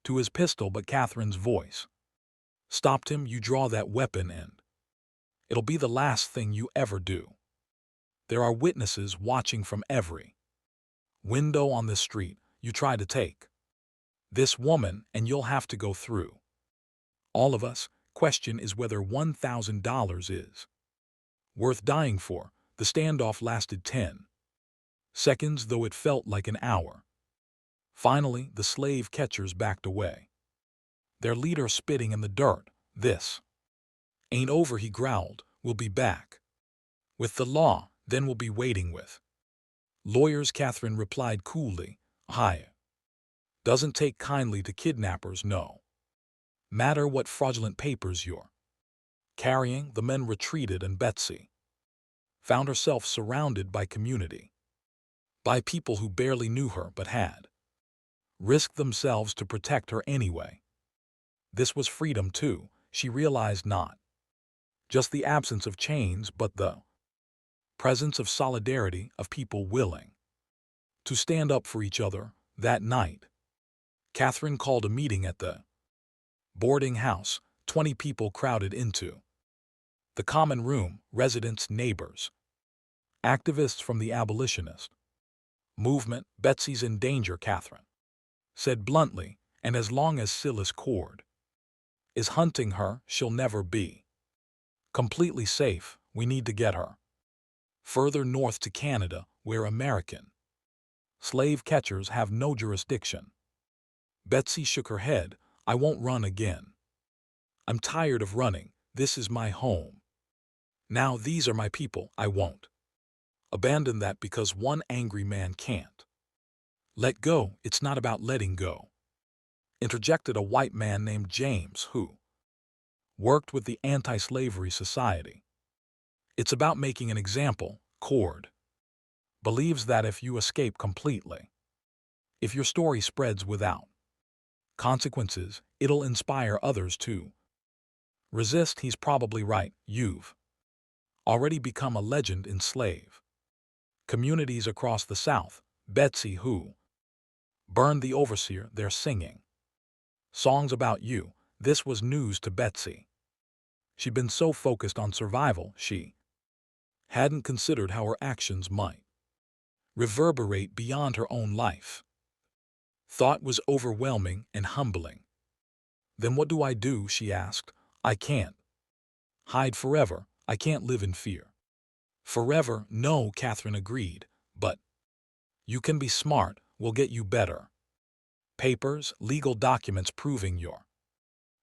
to his pistol, but Catherine's voice stopped him. You draw that weapon and it'll be the last thing you ever do. There are witnesses watching from every window on this street. You try to take this woman and you'll have to go through all of us. Question is whether $1,000 is worth dying for. The standoff lasted 10 seconds, though it felt like an hour. Finally, the slave catchers backed away, their leader spitting in the dirt. This ain't over, he growled. We'll be back with the law, then we'll be waiting with lawyers. Catherine replied coolly, I doesn't take kindly to kidnappers, no matter what fraudulent papers you're carrying. The men retreated, and Betsy found herself surrounded by community, by people who barely knew her but had risked themselves to protect her anyway. This was freedom too, she realized, not just the absence of chains, but the presence of solidarity, of people willing to stand up for each other. That night, Catherine called a meeting at the boarding house. 20 people crowded into the common room, residents, neighbors, activists from the abolitionist movement. Betsy's in danger, Catherine said bluntly, and as long as Silas Cord is hunting her, she'll never be completely safe. We need to get her further north to Canada, where American slave catchers have no jurisdiction. Betsy shook her head. I won't run again. I'm tired of running. This is my home. Now these are my people. I won't abandon that because one angry man can't let go. It's not about letting go, interjected a white man named James who worked with the Anti-Slavery Society. It's about making an example. Cord believes that if you escape completely, if your story spreads without consequences, it'll inspire others to resist. He's probably right. You've already become a legend in slave communities across the South. Betsy, who burned the Overseer, they're singing songs about you. This was news to Betsy. She'd been so focused on survival, she hadn't considered how her actions might reverberate beyond her own life. Thought was overwhelming and humbling. Then what do I do? She asked. I can't hide forever. I can't live in fear forever. No, Catherine agreed, but you can be smart. We'll get you better papers, legal documents proving your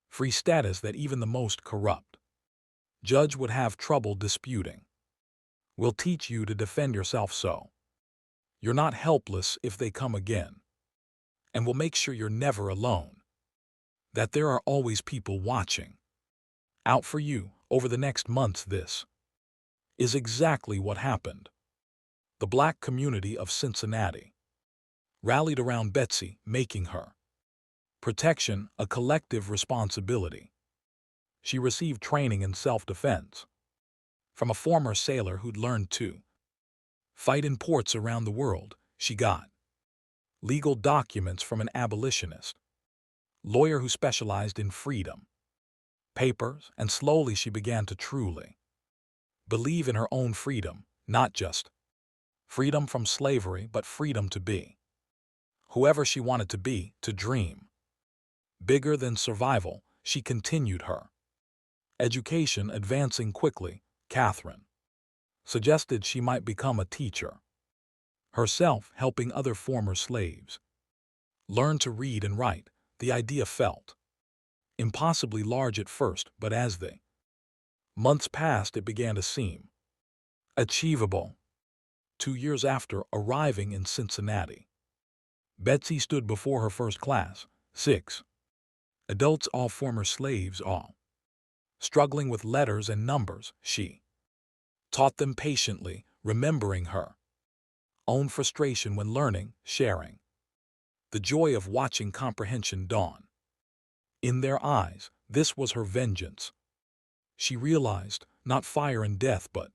free status that even the most corrupt judge would have trouble disputing. We'll teach you to defend yourself so you're not helpless if they come again. And we'll make sure you're never alone, that there are always people watching out for you over the next months. This is exactly what happened. The black community of Cincinnati rallied around Betsy, making her protection a collective responsibility. She received training in self-defense from a former sailor who'd learned to fight in ports around the world. She got legal documents from an abolitionist lawyer who specialized in freedom papers, and slowly she began to truly believe in her own freedom, not just freedom from slavery, but freedom to be whoever she wanted to be, to dream bigger than survival. She continued her education, advancing quickly. Catherine suggested she might become a teacher herself, helping other former slaves learn to read and write. The idea felt impossibly large at first, but as the months passed, it began to seem achievable. 2 years after arriving in Cincinnati, Betsy stood before her first class, 6 adults, all former slaves, all struggling with letters and numbers. She taught them patiently, remembering her own frustration when learning, sharing the joy of watching comprehension dawn in their eyes. This was her vengeance. She realized not fire and death, but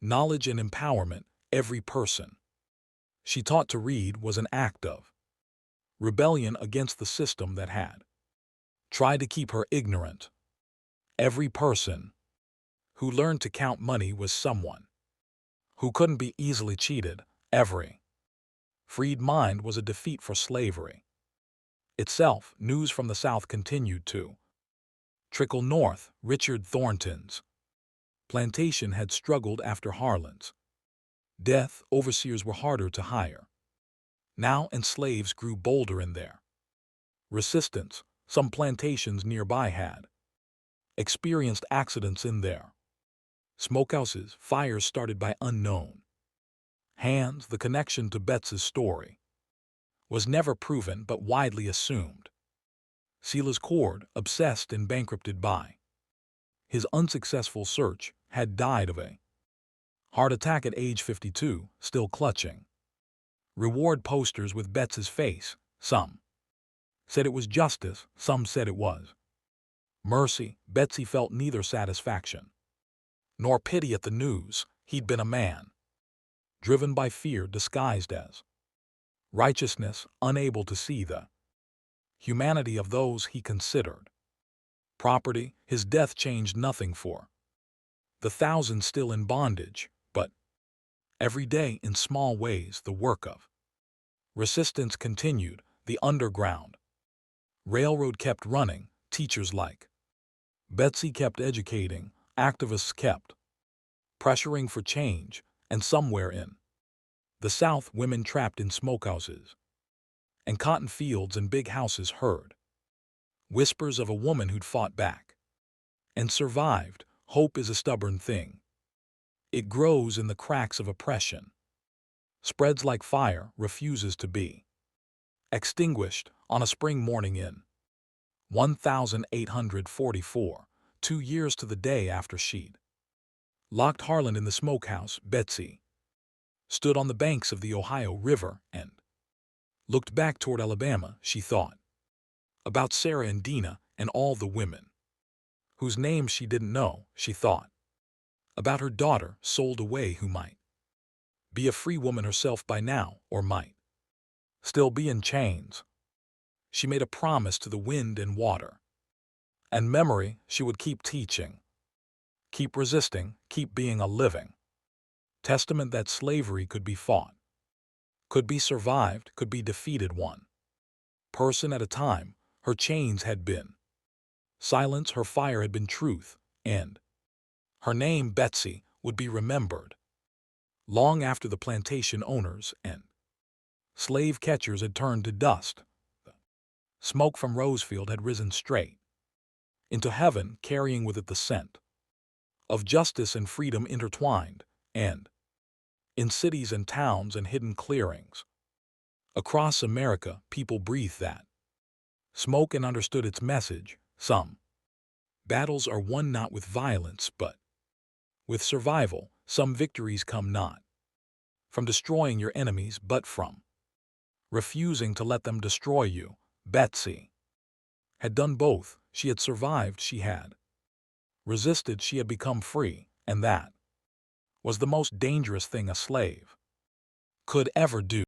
knowledge and empowerment. Every person she taught to read was an act of rebellion against the system that had tried to keep her ignorant. Every person who learned to count money was someone who couldn't be easily cheated. Every freed mind was a defeat for slavery itself. News from the South continued to trickle north. Richard Thornton's plantation had struggled after Harlan's death. Overseers were harder to hire now, and slaves grew bolder in their resistance. Some plantations nearby had experienced accidents in their smokehouses, fires started by unknown hands. The connection to Betsy's story was never proven but widely assumed. Silas Cord, obsessed and bankrupted by his unsuccessful search, had died of a heart attack at age 52, still clutching reward posters with Betsy's face. Some said it was justice, some said it was mercy. Betsy felt neither satisfaction nor pity at the news. He'd been a man driven by fear disguised as righteousness, unable to see the humanity of those he considered. Property, his death changed nothing for the thousands still in bondage, but every day in small ways the work of resistance continued. The underground railroad kept running, teachers like Betsy kept educating, activists kept pressuring for change, and somewhere in the South, women trapped in smokehouses and cotton fields and big houses heard whispers of a woman who'd fought back and survived. Hope is a stubborn thing. It grows in the cracks of oppression, spreads like fire, refuses to be extinguished. On a spring morning in 1844, 2 years to the day after she'd locked Harlan in the smokehouse, Betsy stood on the banks of the Ohio River and looked back toward Alabama. She thought about Sarah and Dina and all the women whose names she didn't know. She thought about her daughter sold away who might be a free woman herself by now, or might still be in chains. She made a promise to the wind and water and memory. She would keep teaching, keep resisting, keep being a living testament that slavery could be fought, could be survived, could be defeated one person at a time. Her chains had been silence, her fire had been truth, and her name, Betsy, would be remembered long after the plantation owners and slave catchers had turned to dust. The smoke from Rosefield had risen straight into heaven, carrying with it the scent of justice and freedom intertwined, and in cities and towns and hidden clearings across America, people breathed that smoke and understood its message. Some battles are won not with violence, but with survival. Some victories come not from destroying your enemies, but from refusing to let them destroy you. Betsy had done both. She had survived, she had resisted, she had become free, and that was the most dangerous thing a slave could ever do.